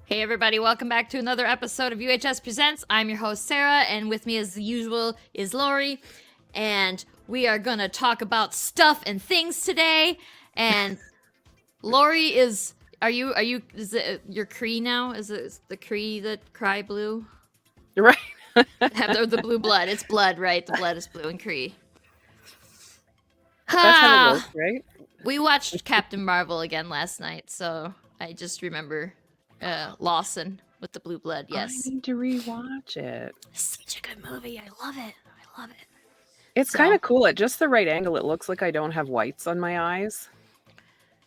Hey everybody, welcome back to another episode of UHS Presents. I'm your host Sarah, and with me as usual is Laurie, and we are gonna talk about stuff and things today. And Laurie is is it your Cree now? Is it the Cree that cry blue? Right. Have the blue blood. It's blood, right? The blood is blue in Cree. That's how it works, right? We watched Captain Marvel again last night, so I just remember Lawson with the blue blood. Yes, I need to rewatch it. it's such a good movie. I love it. I love it. It's kind of cool. At just the right angle, it looks like I don't have whites on my eyes,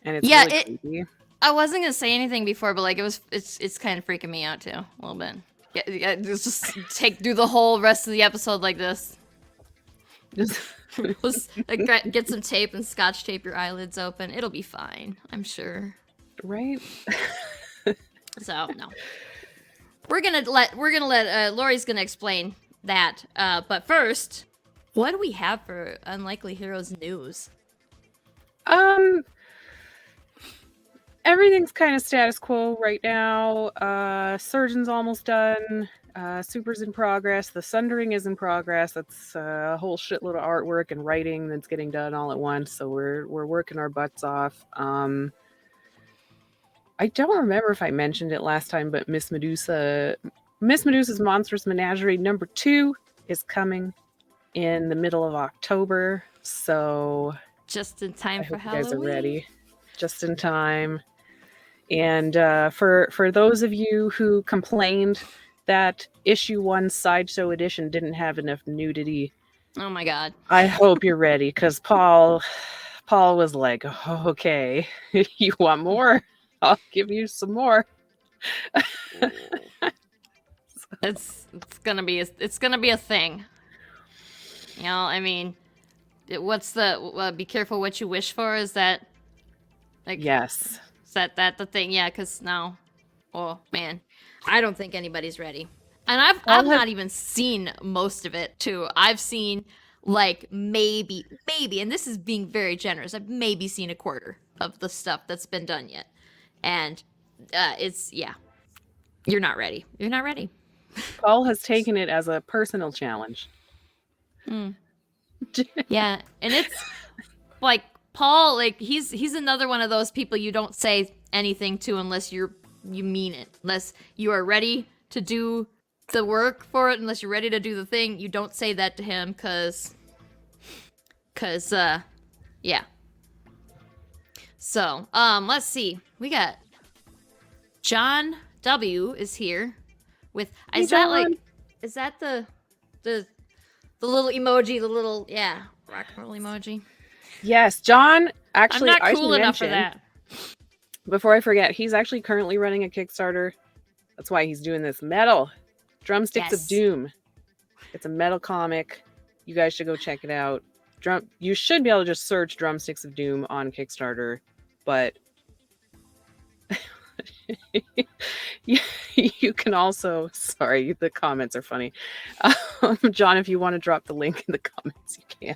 and it's really creepy. I wasn't gonna say anything before, but like it's kind of freaking me out too a little bit. Yeah, just do the whole rest of the episode like this. Like, get some tape and scotch tape your eyelids open. It'll be fine, I'm sure. Right. So no, we're gonna let Laurie's gonna explain that. But first, what do we have for Unlikely Heroes news? Everything's kind of status quo right now. Surgeon's almost done. Super's in progress. The Sundering is in progress. That's a whole shitload of artwork and writing that's getting done all at once. So we're working our butts off. I don't remember if I mentioned it last time, but Miss Medusa's Monstrous Menagerie #2 is coming in the middle of October. So just in time for Halloween. You guys are ready, just in time. And for those of you who complained that issue 1 Sideshow edition didn't have enough nudity, oh my god, I hope you're ready, because Paul was like, oh, okay, you want more? I'll give you some more. It's gonna be a thing. You know, I mean, what's the be careful what you wish for? Is that like yes? Is that the thing? Yeah, because now, oh man, I don't think anybody's ready. And I've not even seen most of it too. I've seen like maybe, and this is being very generous. I've maybe seen a quarter of the stuff that's been done yet. And you're not ready. You're not ready. Paul has taken it as a personal challenge. Yeah, and it's like Paul, like he's another one of those people you don't say anything to unless you mean it. Unless you are ready to do the work for it, unless you're ready to do the thing, you don't say that to him cause yeah. So, let's see. We got John W is here with is that the little emoji, the little rock and roll emoji? Yes, John, actually I'm not cool enough for that. Before I forget, he's actually currently running a Kickstarter. That's why he's doing this. Metal Drumsticks of Doom. It's a metal comic. You guys should go check it out. You should be able to just search Drumsticks of Doom on Kickstarter, but you can also, sorry, the comments are funny. John, if you want to drop the link in the comments, you can.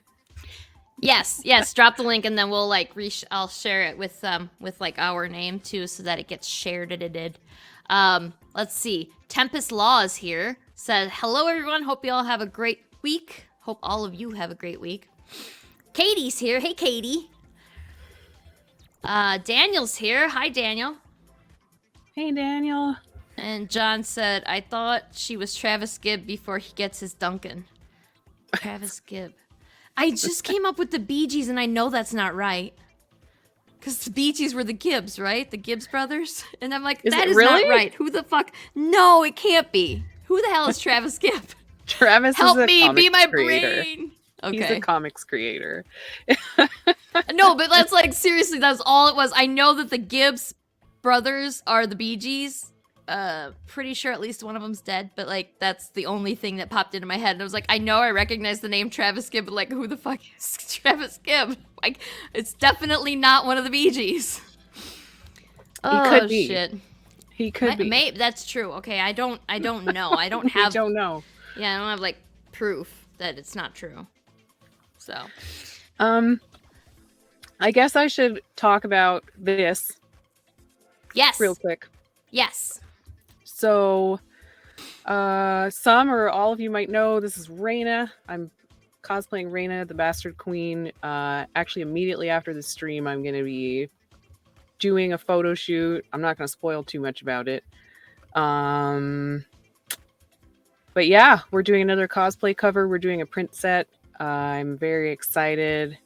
Yes, drop the link and then we'll I'll share it with like our name too so that it gets shared and it did. Let's see. Tempest Law is here. Said, hello everyone, hope you all have a great week. Hope all of you have a great week. Katie's here. Hey Katie. Daniel's here. Hi Daniel. Hey Daniel. And John said, I thought she was Travis Gibb before he gets his Duncan. Travis Gibb. I just came up with the Bee Gees and I know that's not right. Because the Bee Gees were the Gibbs, right? The Gibbs brothers? And I'm like, that is not right. Who the fuck? No, it can't be. Who the hell is Travis Gibb? Travis Help is a me, be my creator. brain. Okay. He's a comics creator. No, but that's like, seriously, that's all it was. I know that the Gibbs brothers are the Bee Gees. Pretty sure at least one of them's dead, but like that's the only thing that popped into my head. And I was like, I know I recognize the name Travis Gibb, but like who the fuck is Travis Gibb? Like it's definitely not one of the Bee Gees. He could be. Shit. He could be. Maybe that's true. Okay, I don't know. I don't have. don't know. Yeah, I don't have like proof that it's not true. So. I guess I should talk about this. Yes. Real quick. Yes. So, some or all of you might know this is Reyna. I'm cosplaying Reyna, the Bastard Queen. Actually, immediately after the stream, I'm going to be doing a photo shoot. I'm not going to spoil too much about it. But yeah, we're doing another cosplay cover. We're doing a print set. I'm very excited.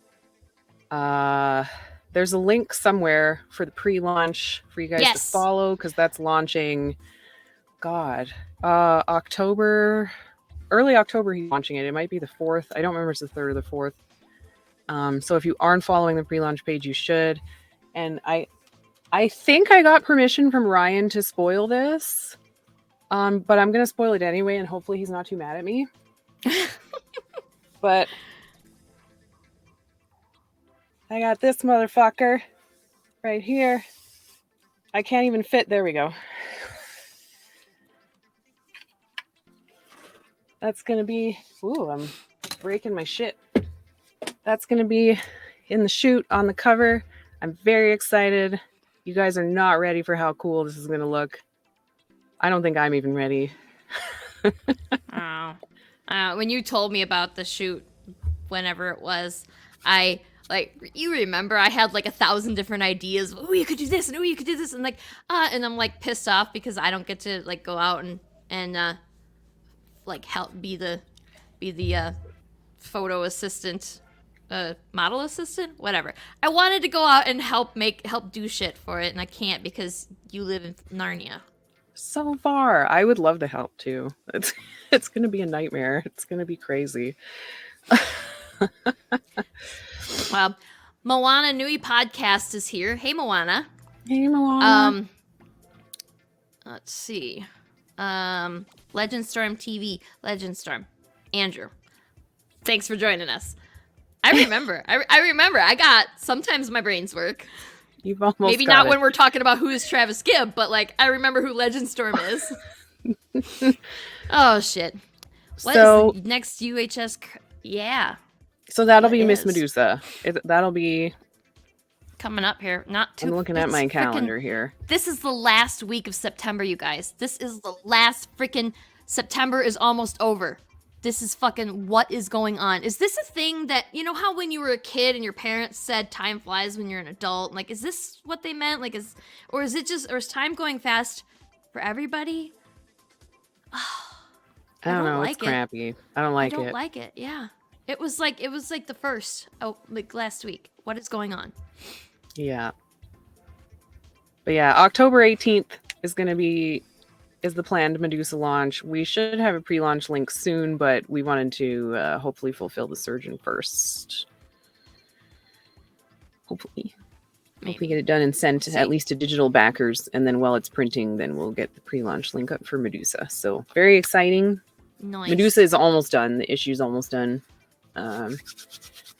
There's a link somewhere for the pre-launch for you guys to follow, because that's launching, October, early October he's launching it. It might be the 4th. I don't remember if it's the 3rd or the 4th. So if you aren't following the pre-launch page, you should. And I think I got permission from Ryan to spoil this. But I'm going to spoil it anyway, and hopefully he's not too mad at me. But I got this motherfucker right here. I can't even fit. There we go. That's going to be... Ooh, I'm breaking my shit. That's going to be in the shoot on the cover. I'm very excited. You guys are not ready for how cool this is going to look. I don't think I'm even ready. Oh. When you told me about the shoot, whenever it was, you remember I had like 1,000 different ideas. Oh, you could do this, and oh, you could do this, and and I'm like pissed off because I don't get to like go out and help be the photo assistant, model assistant, whatever. I wanted to go out and help do shit for it, and I can't because you live in Narnia. So far, I would love to help too. It's going to be a nightmare. It's going to be crazy. Well, Moana Nui podcast is here. Hey, Moana. Hey, Moana. Let's see. Legendstorm TV. Legendstorm. Andrew. Thanks for joining us. I remember. I remember. Sometimes my brains work. You've almost maybe got not it. When we're talking about who is Travis Gibb, but I remember who Legendstorm is. Oh shit! What is the next UHS? Yeah. So that'll be Miss Medusa. That'll be coming up here. I'm looking at my calendar here. This is the last week of September, you guys. This is the last freaking September is almost over. This is fucking what is going on. Is this a thing that, you know how when you were a kid and your parents said time flies when you're an adult? Is this what they meant? Or is time going fast for everybody? I don't know. It's crappy. I don't like it. I don't like it. Yeah. It was like the first, last week. What is going on? Yeah. But yeah, October 18th is the planned Medusa launch. We should have a pre-launch link soon, but we wanted to hopefully fulfill the surgeon first. Hopefully get it done and sent at least to digital backers, and then while it's printing, then we'll get the pre-launch link up for Medusa. So very exciting. Nice. Medusa is almost done. The issue's almost done.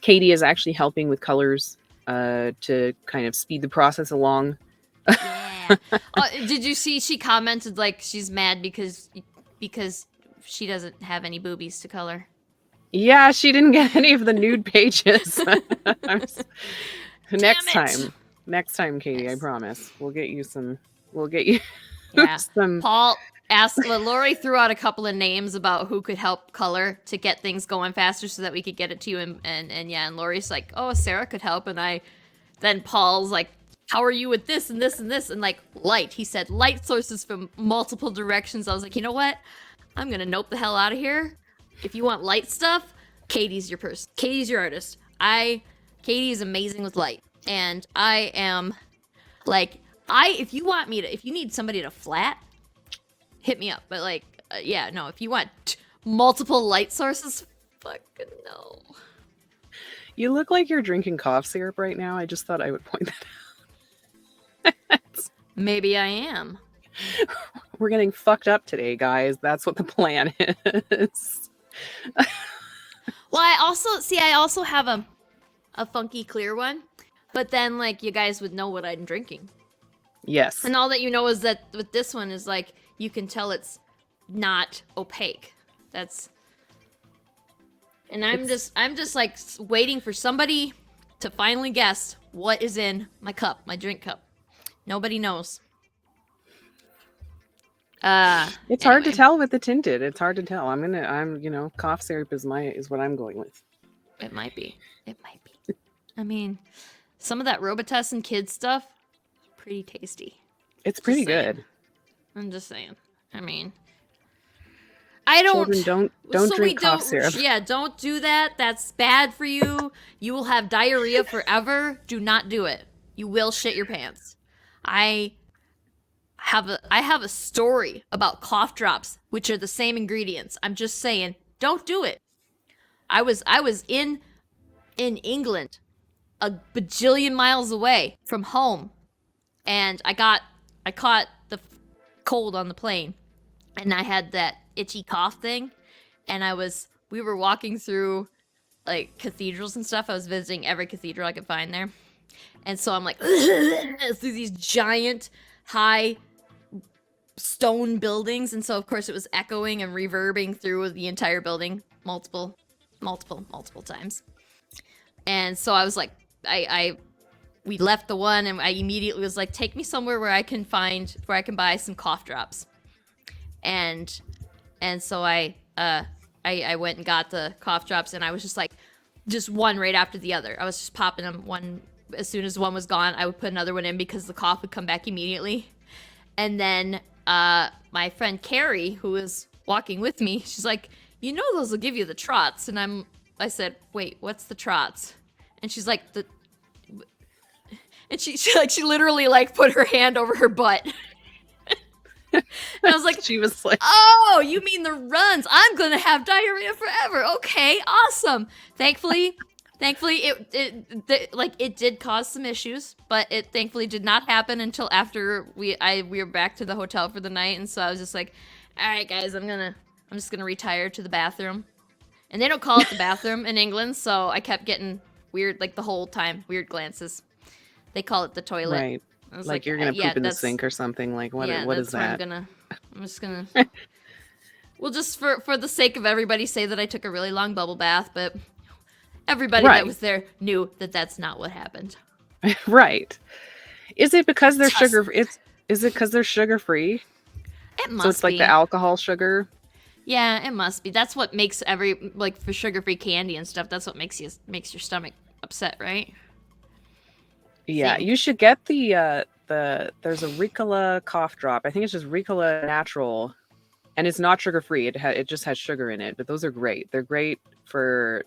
Katie is actually helping with colors to kind of speed the process along. Yeah. Did you see she commented she's mad because she doesn't have any boobies to color? Yeah, she didn't get any of the nude pages. Next time, Katie, yes. I promise. We'll get you some Paul asked Laurie threw out a couple of names about who could help color to get things going faster so that we could get it to you, and Laurie's like, oh, Sarah could help, and then Paul's like, how are you with this and this and this? And light. He said light sources from multiple directions. I was like, you know what? I'm going to nope the hell out of here. If you want light stuff, Katie's your person. Katie's your artist. Katie is amazing with light. And I am if you need somebody to flat, hit me up. But if you want multiple light sources, fucking no. You look like you're drinking cough syrup right now. I just thought I would point that out. Maybe I am. We're getting fucked up today, guys. That's what the plan is. Well, I also have a funky clear one, but then you guys would know what I'm drinking. Yes. And all that you know is that with this one is you can tell it's not opaque. I'm just waiting for somebody to finally guess what is in my drink cup. Nobody knows. It's hard to Anyway, tell with the tinted. It's hard to tell. I'm cough syrup is what I'm going with. it might be. It might be. I mean, some of that Robitussin kid stuff, pretty tasty. It's Just pretty saying. good. I'm just saying. I mean, I don't. Children don't drink cough syrup. Yeah, don't do that. That's bad for you. You will have diarrhea forever. Do not do it. You will shit your pants. I have a story about cough drops, which are the same ingredients. I'm just saying, don't do it. I was in England, a bajillion miles away from home, and I caught the cold on the plane, and I had that itchy cough thing, and we were walking through like cathedrals and stuff. I was visiting every cathedral I could find there, and so I'm like through these giant high stone buildings, and so of course it was echoing and reverbing through the entire building multiple times. And so I was like, we left the one, and I immediately was like, take me somewhere where I can buy some cough drops. And so I went and got the cough drops, and I was just like, just one right after the other. I was just popping them one. As soon as one was gone, I would put another one in because the cough would come back immediately. And then my friend Carrie, who was walking with me, she's like, you know those will give you the trots. And I said, wait, what's the trots? And she's like, and she literally like put her hand over her butt. And I was like, She was like, oh, you mean the runs? I'm gonna have diarrhea forever. Okay, awesome. Thankfully, it did cause some issues, but it thankfully did not happen until after we were back to the hotel for the night. And so I was just like, all right, guys, I'm just gonna retire to the bathroom. And they don't call it the bathroom in England, so I kept getting weird, like the whole time, weird glances. They call it the toilet. right. I was Like you're gonna poop in the that's- sink or something. Like what yeah, is that's where that? I'm just gonna well, just for the sake of everybody, say that I took a really long bubble bath, but everybody Right. that was there knew that that's not what happened. Right. Is it because they're Trust- sugar? Is it because they're sugar free? It must So it's like be. the alcohol sugar. Yeah, it must be. That's what makes for sugar-free candy and stuff. That's what makes your stomach upset, right? Yeah, Thing. you should get there's a Ricola cough drop. I think it's just Ricola natural, and it's not sugar free. It just has sugar in it. But those are great. They're great for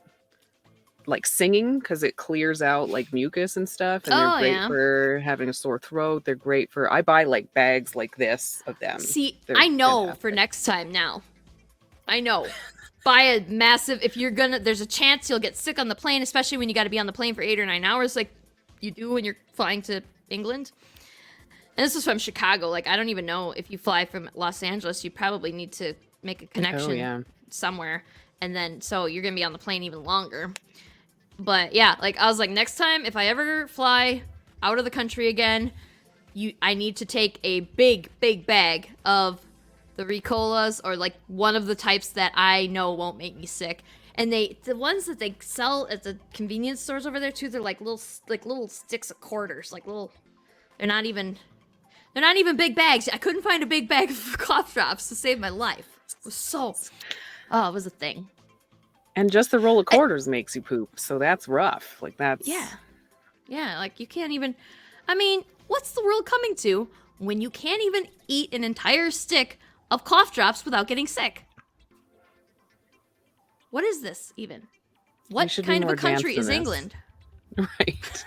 like singing because it clears out like mucus and stuff, and they're great for having a sore throat. They're great for. I buy like bags like this of them. See, They're I know fantastic. for next time now. I know. Buy a massive. If you're gonna, there's a chance you'll get sick on the plane, especially when you got to be on the plane for 8 or 9 hours, like you do when you're flying to England. And this is from Chicago. Like, I don't even know if you fly from Los Angeles, you probably need to make a connection somewhere. And then, so you're going to be on the plane even longer. But yeah, like, I was like, next time, if I ever fly out of the country again, I need to take a big bag of the Ricolas, or like one of the types that I know won't make me sick. And the ones that they sell at the convenience stores over there too, they're like little sticks of quarters, like little. They're not even big bags. I couldn't find a big bag of cough drops to save my life. It was it was a thing. And just the roll of quarters makes you poop, so that's rough. Like that's yeah. Like you can't even. I mean, what's the world coming to when you can't even eat an entire stick of cough drops without getting sick? What is this even? What kind of a country is England? Right.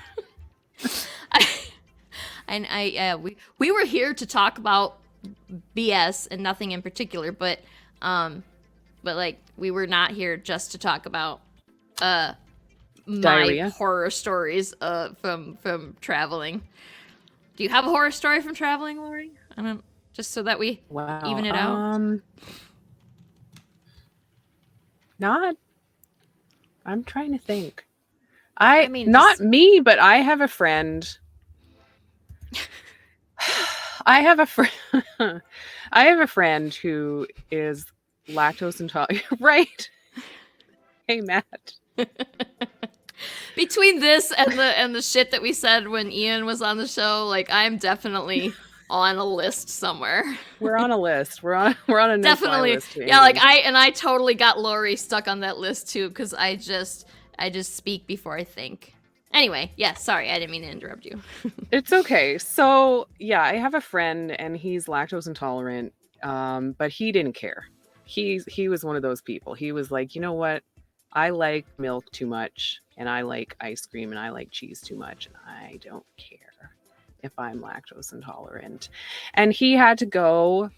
We were here to talk about BS and nothing in particular, but like we were not here just to talk about Diarrhea? my horror stories from traveling. Do you have a horror story from traveling, Laurie? I don't. Just so that we even it out. Not. I'm trying to think. I mean, not me, but I have a friend. I have a friend who is lactose intolerant. Right? Hey, Matt. Between this and the shit that we said when Ian was on the show, like I'm definitely on a list somewhere. We're on a list. We're on a no-fly Definitely. list. Yeah, like I totally got Laurie stuck on that list too, because I just speak before I think. Anyway, yeah, sorry, I didn't mean to interrupt you. It's okay. So yeah, I have a friend and he's lactose intolerant, but he didn't care. He was one of those people. He was like, you know what? I like milk too much, and I like ice cream, and I like cheese too much, and I don't care if I'm lactose intolerant. And he had to go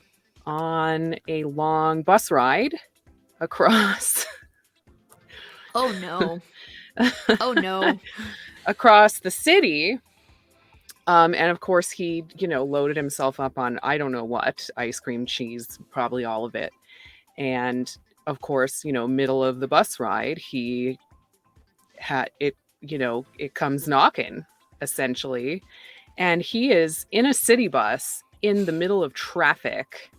on a long bus ride across. Oh no. Oh no. Across the city. And of course he, loaded himself up on, I don't know what, ice cream, cheese, probably all of it. And of course, middle of the bus ride, he had it, it comes knocking essentially. And he is in a city bus in the middle of traffic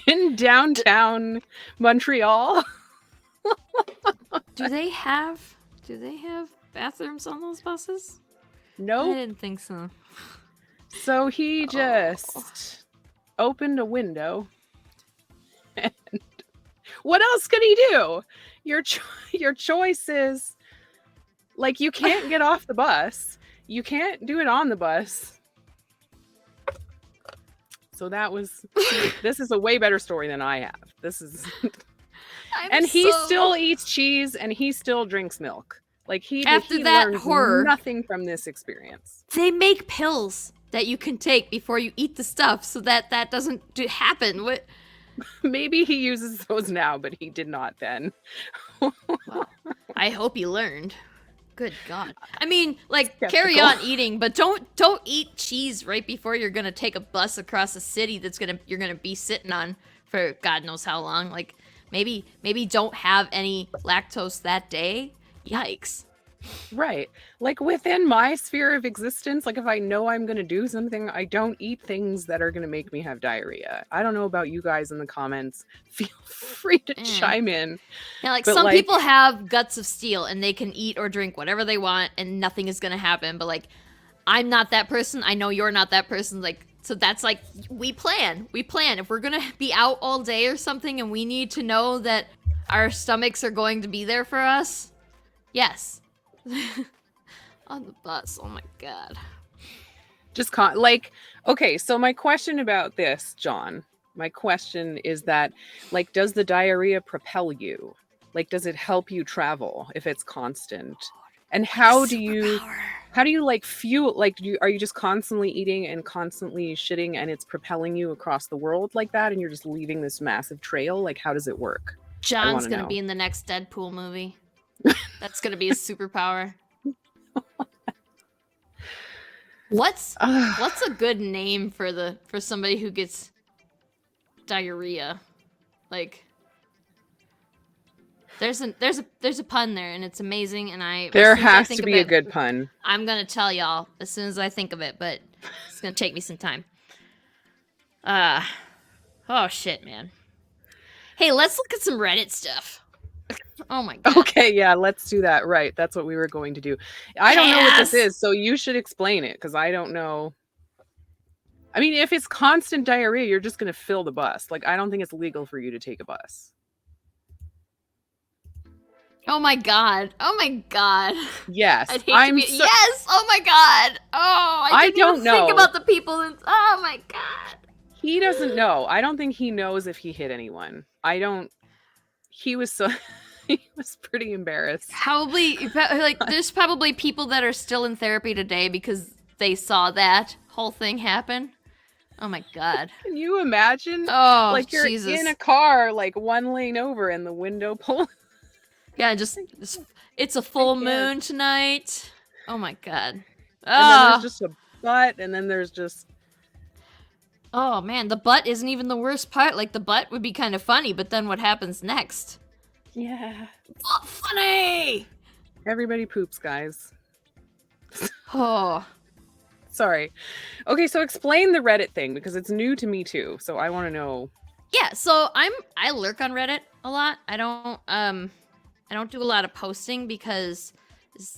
in downtown Montreal. Do they have bathrooms on those buses? Nope. I didn't think so. So he just opened a window. And what else could he do? Your choice is, like, you can't get off the bus. You can't do it on the bus. So that was, this is a way better story than I have. This is, and he still eats cheese and he still drinks milk. Like he learned horror, nothing from this experience. They make pills that you can take before you eat the stuff so that doesn't happen. What? Maybe he uses those now, but he did not then. Well, I hope he learned. Good God. I mean, like, Skeptical. Carry on eating, but don't eat cheese right before you're gonna take a bus across a city you're gonna be sitting on for God knows how long. Like, maybe don't have any lactose that day. Yikes. Right. Like within my sphere of existence, like if I know I'm going to do something, I don't eat things that are going to make me have diarrhea. I don't know about you guys in the comments. Feel free to chime in. Yeah, like some people have guts of steel and they can eat or drink whatever they want and nothing is going to happen. But like, I'm not that person. I know you're not that person. Like, so that's like, we plan. If we're going to be out all day or something and we need to know that our stomachs are going to be there for us. Yes. On the bus. Oh my God. Just okay, so my question about this, John, my question is that, like, does the diarrhea propel you? Like, does it help you travel if it's constant? And how do you like fuel, like, are you just constantly eating and constantly shitting and it's propelling you across the world like that and you're just leaving this massive trail? Like, how does it work? John's gonna be in the next Deadpool movie. That's gonna be his superpower. What's a good name for somebody who gets diarrhea? Like, there's a pun there and it's amazing and there has to be a good pun. I'm gonna tell y'all as soon as I think of it, but it's gonna take me some time. Oh shit, man. Hey, let's look at some Reddit stuff. Oh my God. Okay, yeah, let's do that. Right, that's what we were going to do. I don't know what this is, so you should explain it because I don't know. I mean, if it's constant diarrhea, you're just going to fill the bus. Like, I don't think it's legal for you to take a bus. Oh my God. Oh my God. Yes. Yes. Oh my God. Oh, I don't know. Think about the people. Oh my God. He doesn't know. I don't think he knows if he hit anyone. He was pretty embarrassed. Probably, like, there's probably people that are still in therapy today because they saw that whole thing happen. Oh my God. Can you imagine? Oh, like you're Jesus. in a car, like one lane over and the window pull. Yeah, just it's a full moon tonight. Oh my God. And then there's just a butt and then there's just... Oh man, the butt isn't even the worst part. Like, the butt would be kind of funny, but then what happens next? Yeah. Oh, funny! Everybody poops, guys. Oh. Sorry. Okay, so explain the Reddit thing because it's new to me too. So I want to know. Yeah, so I lurk on Reddit a lot. I don't do a lot of posting because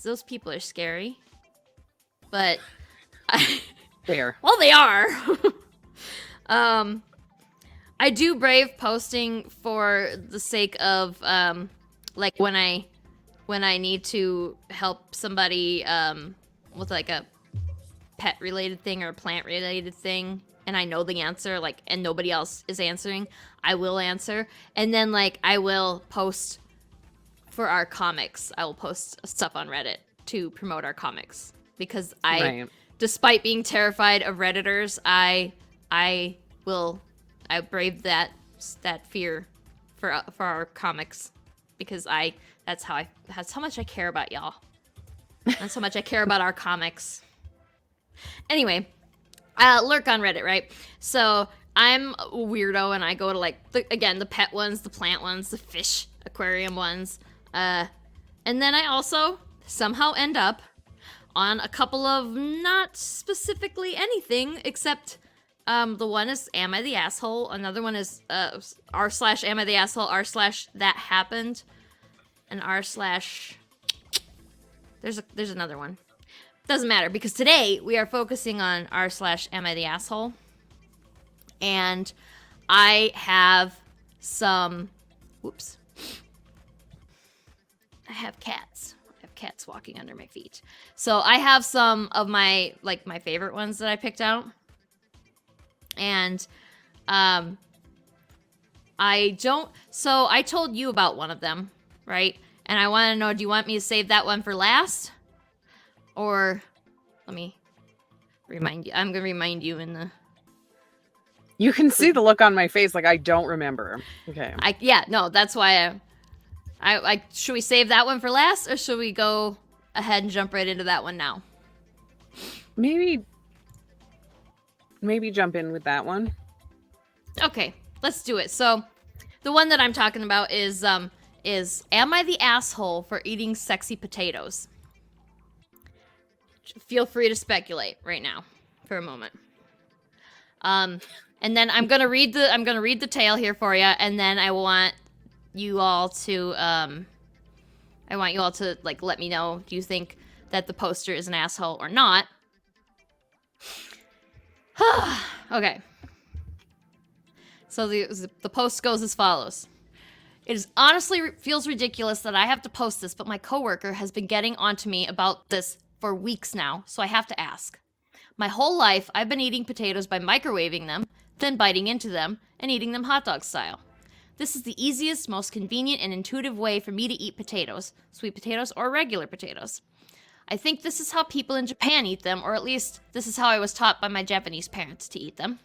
those people are scary. But Fair. Well, they are. I do brave posting for the sake of like when I need to help somebody with like a pet related thing or a plant related thing, and I know the answer, like, and nobody else is answering, I will answer. And then like I will post for our comics. I will post stuff on Reddit to promote our comics because Right. despite being terrified of Redditors, I brave that fear for our comics because that's how much I care about y'all. That's how much I care about our comics. Anyway, lurk on Reddit, right? So I'm a weirdo and I go to like the pet ones, the plant ones, the fish aquarium ones, and then I also somehow end up on a couple of not specifically anything except the one is Am I the Asshole? Another one is r/Am I the Asshole? r/That Happened, and r/ There's another one. Doesn't matter because today we are focusing on r/Am I the Asshole, and I have some. Whoops. I have cats. Cats walking under my feet. So I have some of my favorite ones that I picked out. And I told you about one of them, right? And I want to know, do you want me to save that one for last? Or let me remind you. I'm going to remind you in the... You can see the look on my face like I don't remember. Okay. That's why I should we save that one for last, or should we go ahead and jump right into that one now? Maybe jump in with that one. Okay, let's do it. So, the one that I'm talking about is Am I the Asshole for Eating Sexy Potatoes? Feel free to speculate right now for a moment. And then I'm gonna read the tale here for you, and then I want you all to like let me know, do you think that the poster is an asshole or not? Okay. So the post goes as follows. It is honestly feels ridiculous that I have to post this, but my coworker has been getting onto me about this for weeks now, so I have to ask. My whole life, I've been eating potatoes by microwaving them, then biting into them, and eating them hot dog style. This is the easiest, most convenient, and intuitive way for me to eat potatoes, sweet potatoes or regular potatoes. I think this is how people in Japan eat them, or at least this is how I was taught by my Japanese parents to eat them.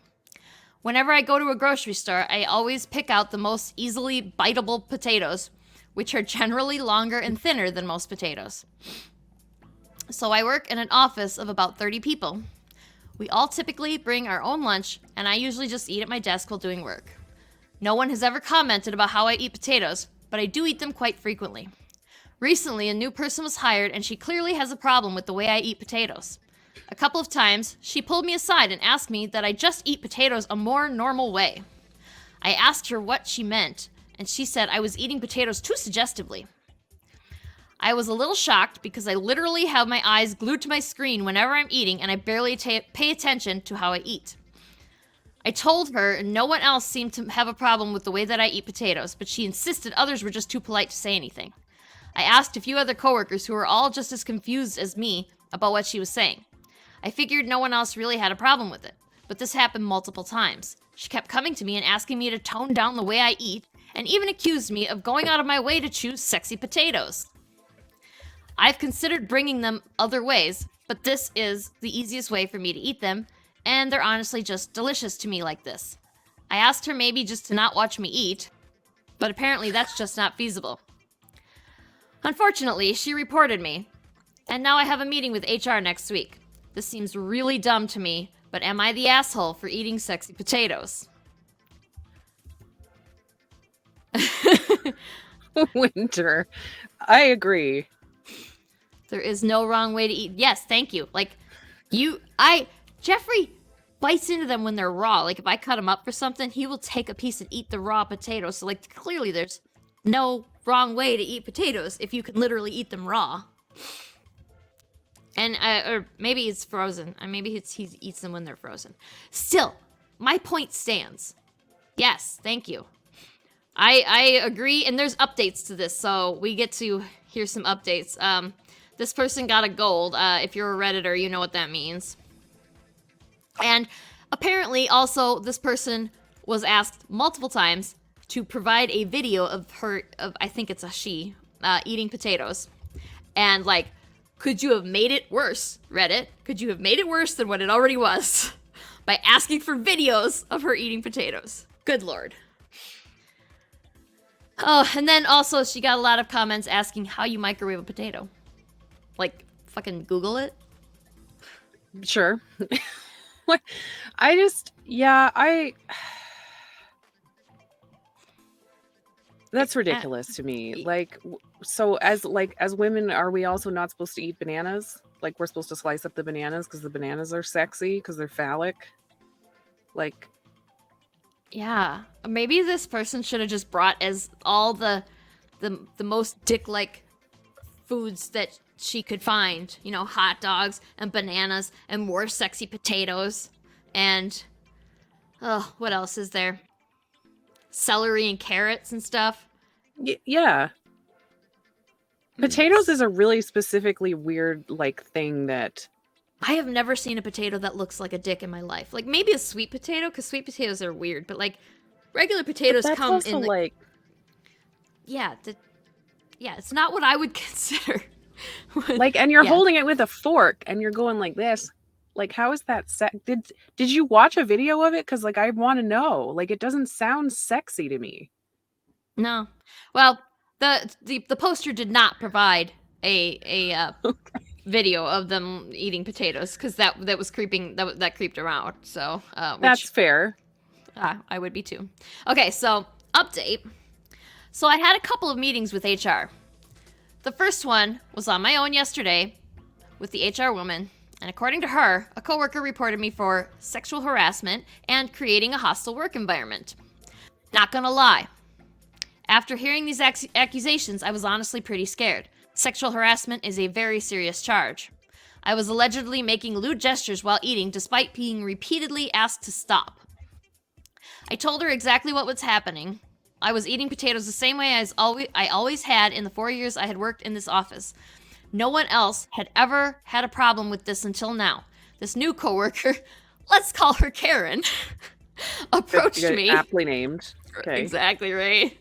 Whenever I go to a grocery store, I always pick out the most easily biteable potatoes, which are generally longer and thinner than most potatoes. So I work in an office of about 30 people. We all typically bring our own lunch, and I usually just eat at my desk while doing work. No one has ever commented about how I eat potatoes, but I do eat them quite frequently. Recently, a new person was hired, and she clearly has a problem with the way I eat potatoes. A couple of times, she pulled me aside and asked me that I just eat potatoes a more normal way. I asked her what she meant, and she said I was eating potatoes too suggestively. I was a little shocked because I literally have my eyes glued to my screen whenever I'm eating, and I barely pay attention to how I eat. I told her, and no one else seemed to have a problem with the way that I eat potatoes, but she insisted others were just too polite to say anything. I asked a few other coworkers who were all just as confused as me about what she was saying. I figured no one else really had a problem with it, but this happened multiple times. She kept coming to me and asking me to tone down the way I eat, and even accused me of going out of my way to choose sexy potatoes. I've considered bringing them other ways, but this is the easiest way for me to eat them, and they're honestly just delicious to me like this. I asked her maybe just to not watch me eat, but apparently that's just not feasible. Unfortunately, she reported me, and now I have a meeting with HR next week. This seems really dumb to me, but am I the asshole for eating sexy potatoes? Winter. I agree. There is no wrong way to eat. Yes, thank you. Jeffrey bites into them when they're raw. Like, if I cut him up for something, he will take a piece and eat the raw potato. So, clearly there's no wrong way to eat potatoes if you can literally eat them raw. And or maybe it's frozen. Maybe he eats them when they're frozen. Still, my point stands. Yes, thank you. I agree, and there's updates to this, so we get to hear some updates. This person got a gold. If you're a Redditor, you know what that means. And apparently, also, this person was asked multiple times to provide a video of I think it's a she, eating potatoes. And, like, could you have made it worse, Reddit? Could you have made it worse than what it already was? By asking for videos of her eating potatoes. Good lord. Oh, and then also she got a lot of comments asking how you microwave a potato. Like, fucking Google it. Sure. That's ridiculous to me. Like, so as women, are we also not supposed to eat bananas? Like, we're supposed to slice up the bananas because the bananas are sexy because they're phallic? Like, yeah, maybe this person should have just brought as all the most dick-like foods that she could find. You know, hot dogs and bananas and more sexy potatoes and what else is there? Celery and carrots and stuff. Yeah. Potatoes is a really specifically weird like thing that I have never seen a potato that looks like a dick in my life. Like, maybe a sweet potato, because sweet potatoes are weird, but, like, regular potatoes come also in, like... Yeah, it's not what I would consider. Like, and you're holding it with a fork, and you're going like this. Like, how is that did you watch a video of it? Because, like, I want to know. Like, it doesn't sound sexy to me. No. Well, the poster did not provide a video of them eating potatoes, because that was creeping, that creeped around. So that's fair. I would be too. Okay, so update. So I had a couple of meetings with HR. The first one was on my own yesterday with the HR woman, and according to her, a coworker reported me for sexual harassment and creating a hostile work environment. Not gonna lie. After hearing these accusations, I was honestly pretty scared. Sexual harassment is a very serious charge. I was allegedly making lewd gestures while eating despite being repeatedly asked to stop. I told her exactly what was happening. I was eating potatoes the same way as I always had in the 4 years I had worked in this office. No one else had ever had a problem with this until now. This new coworker, let's call her Karen, approached me. Aptly named. Okay. Exactly right.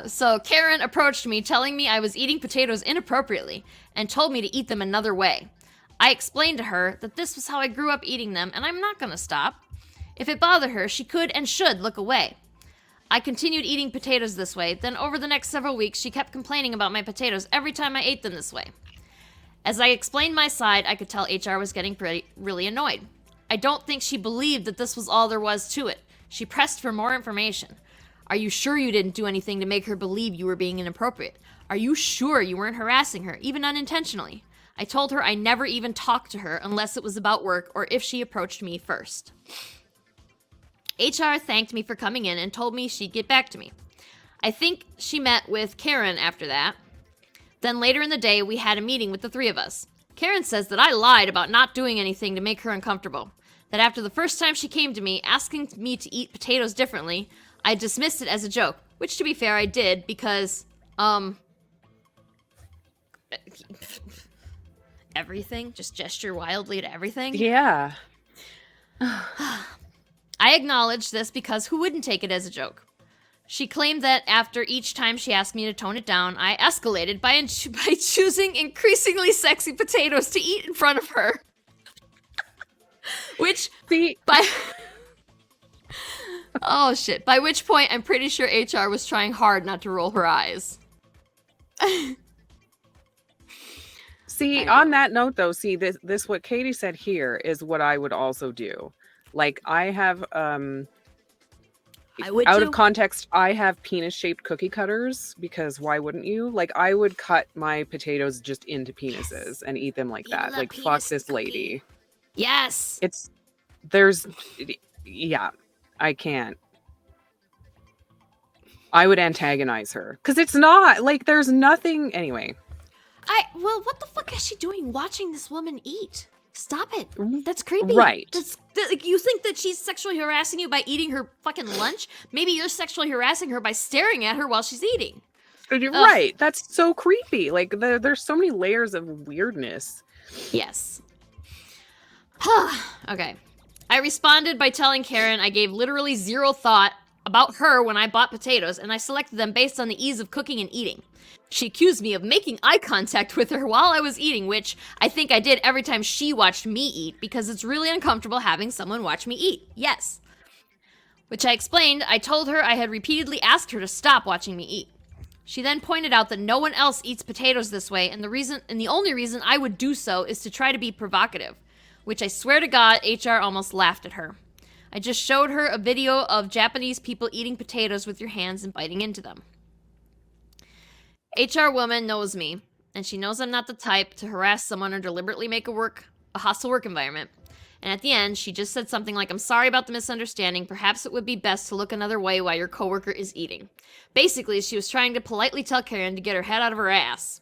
So Karen approached me telling me I was eating potatoes inappropriately and told me to eat them another way. I explained to her that this was how I grew up eating them and I'm not going to stop. If it bothered her, she could and should look away. I continued eating potatoes this way, then over the next several weeks, she kept complaining about my potatoes every time I ate them this way. As I explained my side, I could tell HR was getting really annoyed. I don't think she believed that this was all there was to it. She pressed for more information. Are you sure you didn't do anything to make her believe you were being inappropriate? Are you sure you weren't harassing her, even unintentionally? I told her I never even talked to her unless it was about work or if she approached me first. HR thanked me for coming in and told me she'd get back to me. I think she met with Karen after that. Then later in the day, we had a meeting with the three of us. Karen says that I lied about not doing anything to make her uncomfortable. That after the first time she came to me asking me to eat potatoes differently, I dismissed it as a joke, which to be fair I did because, everything? Just gesture wildly to everything? Yeah. I acknowledged this because who wouldn't take it as a joke? She claimed that after each time she asked me to tone it down, I escalated by choosing increasingly sexy potatoes to eat in front of her. Which, oh shit, by which point I'm pretty sure HR was trying hard not to roll her eyes. See, on that note though, this what Katie said here is what I would also do. Like, I have, out of context, I have penis-shaped cookie cutters because why wouldn't you? Like, I would cut my potatoes just into penises and eat them like that. Like, fuck this lady. Yes. Yeah, I can't. I would antagonize her because it's not like there's nothing anyway. Well, what the fuck is she doing watching this woman eat? Stop it. That's creepy. Right. Like, you think that she's sexually harassing you by eating her fucking lunch? Maybe you're sexually harassing her by staring at her while she's eating. You're right. That's so creepy. Like, there's so many layers of weirdness. Yes. Okay. I responded by telling Karen I gave literally zero thought about her when I bought potatoes, and I selected them based on the ease of cooking and eating. She accused me of making eye contact with her while I was eating, which I think I did every time she watched me eat, because it's really uncomfortable having someone watch me eat. Yes. Which I explained. I told her I had repeatedly asked her to stop watching me eat. She then pointed out that no one else eats potatoes this way, and the only reason I would do so is to try to be provocative, which I swear to God, HR almost laughed at her. I just showed her a video of Japanese people eating potatoes with your hands and biting into them. HR woman knows me, and she knows I'm not the type to harass someone or deliberately make a hostile work environment. And at the end, she just said something like, "I'm sorry about the misunderstanding. Perhaps it would be best to look another way while your coworker is eating." Basically, she was trying to politely tell Karen to get her head out of her ass.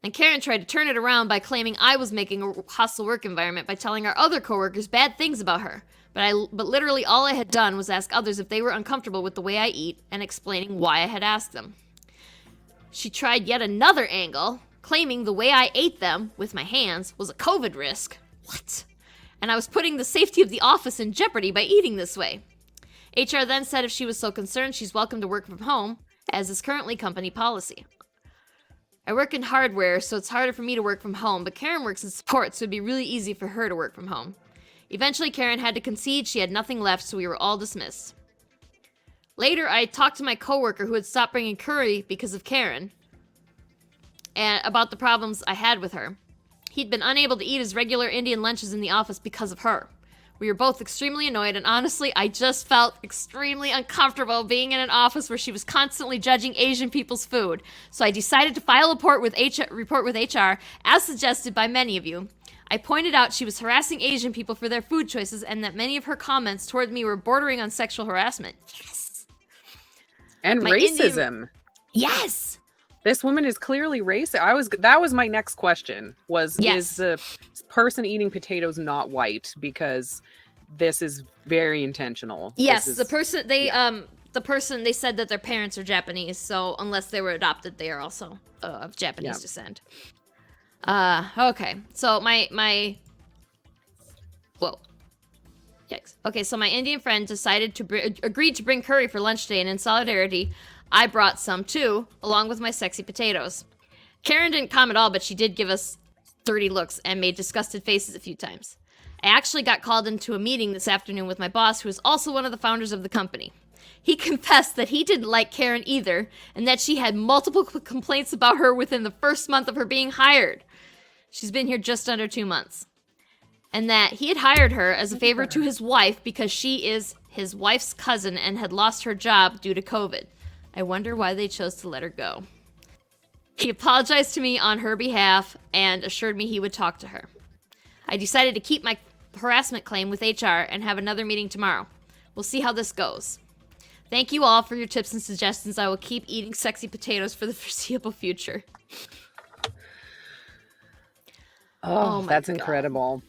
And Karen tried to turn it around by claiming I was making a hostile work environment by telling our other coworkers bad things about her. But literally all I had done was ask others if they were uncomfortable with the way I eat and explaining why I had asked them. She tried yet another angle, claiming the way I ate them with my hands was a COVID risk. What? And I was putting the safety of the office in jeopardy by eating this way. HR then said if she was so concerned, she's welcome to work from home, as is currently company policy. I work in hardware, so it's harder for me to work from home, but Karen works in support, so it'd be really easy for her to work from home. Eventually, Karen had to concede she had nothing left, so we were all dismissed. Later, I talked to my coworker who had stopped bringing curry because of Karen, and about the problems I had with her. He'd been unable to eat his regular Indian lunches in the office because of her. We were both extremely annoyed, and honestly, I just felt extremely uncomfortable being in an office where she was constantly judging Asian people's food. So I decided to file a report with HR, as suggested by many of you. I pointed out she was harassing Asian people for their food choices, and that many of her comments toward me were bordering on sexual harassment. Yes. And racism. Yes. This woman is clearly racist. That was my next question. Is the person eating potatoes not white? Because this is very intentional. Yes, the person they said that their parents are Japanese, so unless they were adopted, they are also of Japanese descent. Okay. So whoa. Yikes. Okay, so my Indian friend agreed to bring curry for lunch today, and in solidarity, I brought some too, along with my sexy potatoes. Karen didn't come at all, but she did give us dirty looks and made disgusted faces a few times. I actually got called into a meeting this afternoon with my boss, who is also one of the founders of the company. He confessed that he didn't like Karen either, and that she had multiple complaints about her within the first month of her being hired. She's been here just under 2 months. And that he had hired her as a favor to his wife because she is his wife's cousin and had lost her job due to COVID. I wonder why they chose to let her go. He apologized to me on her behalf and assured me he would talk to her. I decided to keep my harassment claim with HR and have another meeting tomorrow. We'll see how this goes. Thank you all for your tips and suggestions. I will keep eating sexy potatoes for the foreseeable future. Oh that's incredible.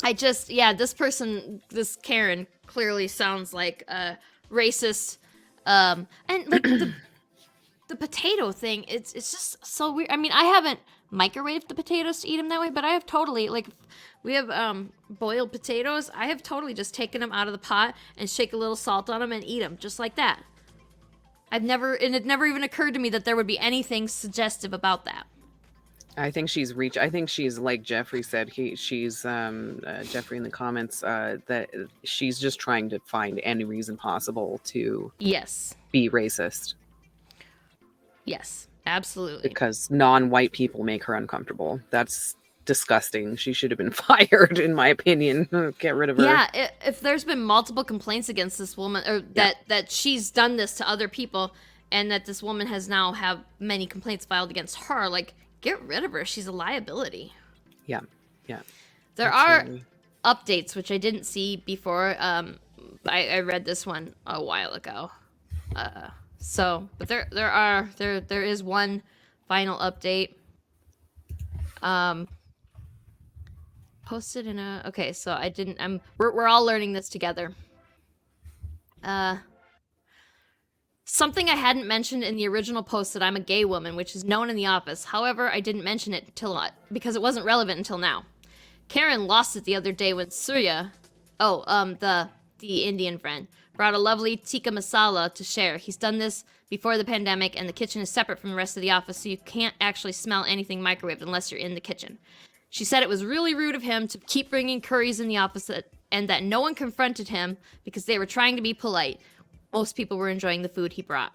This Karen clearly sounds like a racist. And like the potato thing, it's just so weird. I mean, I haven't microwaved the potatoes to eat them that way, but I have totally, like, we have boiled potatoes. I have totally just taken them out of the pot and shake a little salt on them and eat them just like that. It never even occurred to me that there would be anything suggestive about that. I think she's like Jeffrey said. She's Jeffrey in the comments that she's just trying to find any reason possible to be racist. Yes, absolutely. Because non-white people make her uncomfortable. That's disgusting. She should have been fired, in my opinion. Get rid of her. Yeah, if there's been multiple complaints against this woman, or that she's done this to other people, and that this woman has now have many complaints filed against her, like, get rid of her. She's a liability. Yeah. There absolutely are updates, which I didn't see before. I read this one a while ago. But there is one final update. Posted in a... Okay, so I didn't... We're all learning this together. Something I hadn't mentioned in the original post that I'm a gay woman, which is known in the office. However, I didn't mention it because it wasn't relevant until now. Karen lost it the other day when Surya... the Indian friend, brought a lovely tikka masala to share. He's done this before the pandemic, and the kitchen is separate from the rest of the office, so you can't actually smell anything microwaved unless you're in the kitchen. She said it was really rude of him to keep bringing curries in the office and that no one confronted him because they were trying to be polite. Most people were enjoying the food he brought.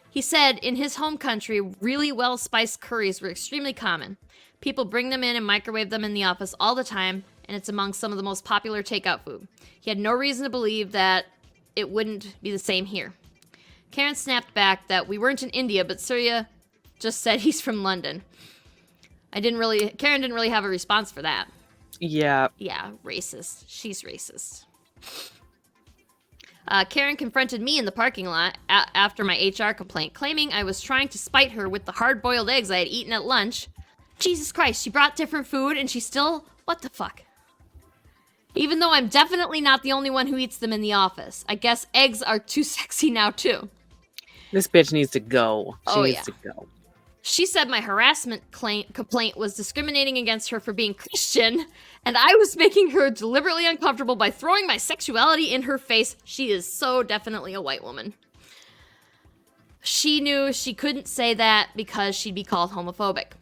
He said in his home country, really well-spiced curries were extremely common. People bring them in and microwave them in the office all the time, and it's among some of the most popular takeout food. He had no reason to believe that it wouldn't be the same here. Karen snapped back that we weren't in India, but Surya just said he's from London. Karen didn't really have a response for that. Yeah. Yeah, racist. She's racist. Karen confronted me in the parking lot after my HR complaint, claiming I was trying to spite her with the hard-boiled eggs I had eaten at lunch. Jesus Christ, she brought different food and she still... What the fuck? Even though I'm definitely not the only one who eats them in the office. I guess eggs are too sexy now, too. This bitch needs to go. She needs to go. She said my harassment complaint was discriminating against her for being Christian, and I was making her deliberately uncomfortable by throwing my sexuality in her face. She is so definitely a white woman. She knew she couldn't say that because she'd be called homophobic.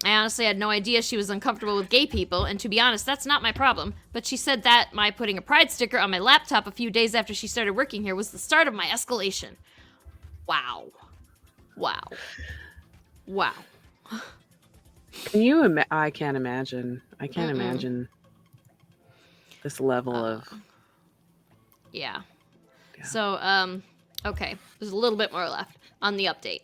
I honestly had no idea she was uncomfortable with gay people, and to be honest, that's not my problem. But she said that my putting a pride sticker on my laptop a few days after she started working here was the start of my escalation. Wow. Wow. Wow. Can you I can't imagine. I can't imagine this level of... Yeah. So, okay. There's a little bit more left on the update.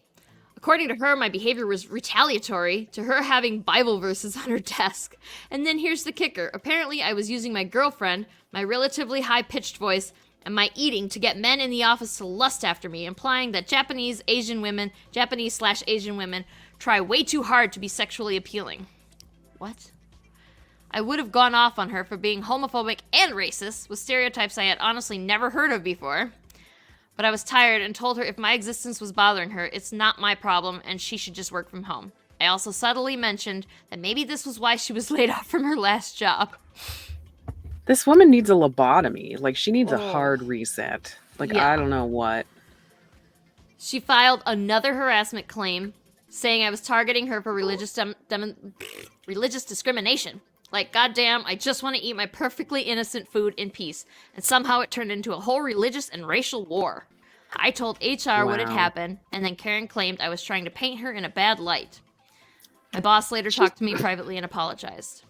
According to her, my behavior was retaliatory to her having Bible verses on her desk. And then here's the kicker. Apparently, I was using my girlfriend, my relatively high-pitched voice, and my eating to get men in the office to lust after me, implying that Japanese/Asian women try way too hard to be sexually appealing. What? I would have gone off on her for being homophobic and racist, with stereotypes I had honestly never heard of before. But I was tired and told her if my existence was bothering her, it's not my problem and she should just work from home. I also subtly mentioned that maybe this was why she was laid off from her last job. This woman needs a lobotomy. Like, she needs a hard reset. Like, yeah. I don't know what. She filed another harassment claim, saying I was targeting her for religious discrimination. Like, goddamn, I just want to eat my perfectly innocent food in peace. And somehow it turned into a whole religious and racial war. I told HR what had happened, and then Karen claimed I was trying to paint her in a bad light. My boss later talked to me privately and apologized.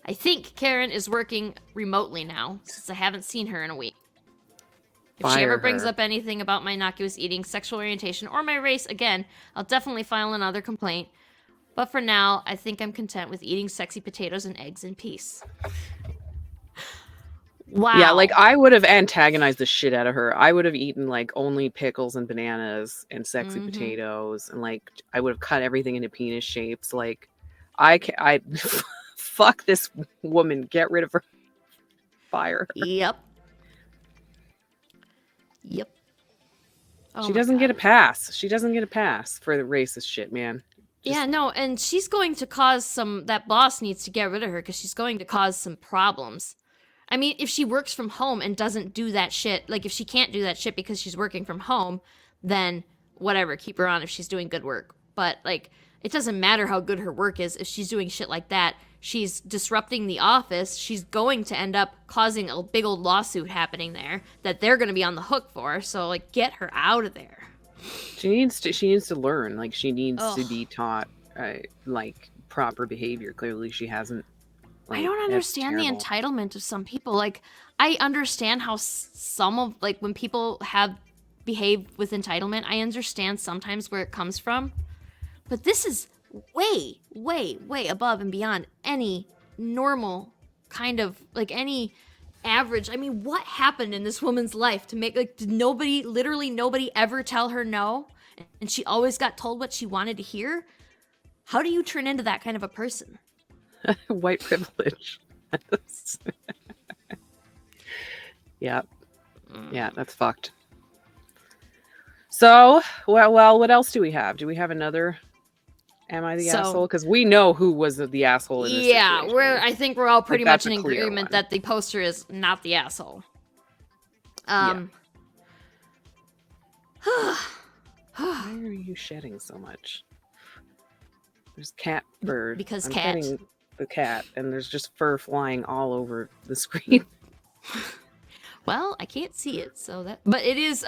I think Karen is working remotely now, since I haven't seen her in a week. If she ever brings up anything about my innocuous eating, sexual orientation, or my race again, I'll definitely file another complaint. But for now, I think I'm content with eating sexy potatoes and eggs in peace. Wow. Yeah, like, I would have antagonized the shit out of her. I would have eaten, like, only pickles and bananas and sexy potatoes. And, like, I would have cut everything into penis shapes. Like, I fuck this woman. Get rid of her. Fire her. Yep. She doesn't get a pass. She doesn't get a pass for the racist shit, man. Yeah, no, and she's going to cause that boss needs to get rid of her because she's going to cause some problems. I mean, if she works from home and doesn't do that shit, like if she can't do that shit because she's working from home, then whatever, keep her on if she's doing good work. But, like, it doesn't matter how good her work is. If she's doing shit like that, she's disrupting the office. She's going to end up causing a big old lawsuit happening there that they're going to be on the hook for. So, like, get her out of there. She needs to learn. Like, she needs to be taught, like, proper behavior. Clearly, she hasn't. Like, I don't understand the entitlement of some people. Like, I understand how some of, like, when people behave with entitlement, I understand sometimes where it comes from. But this is way, way, way above and beyond any normal kind of, like, any average. I mean, what happened in this woman's life to make, like, did literally nobody ever tell her no? and she always got told what she wanted to hear. How do you turn into that kind of a person? White privilege. Yeah. Yeah, that's fucked. So, well, what else do we have? Do we have another Am I the Asshole? Because we know who was the asshole in this situation. I think we're all pretty much in agreement that the poster is not the asshole. Why are you shedding so much? There's cat fur. Because I'm cat. petting the cat, and there's just fur flying all over the screen. Well, I can't see it, so that. But it is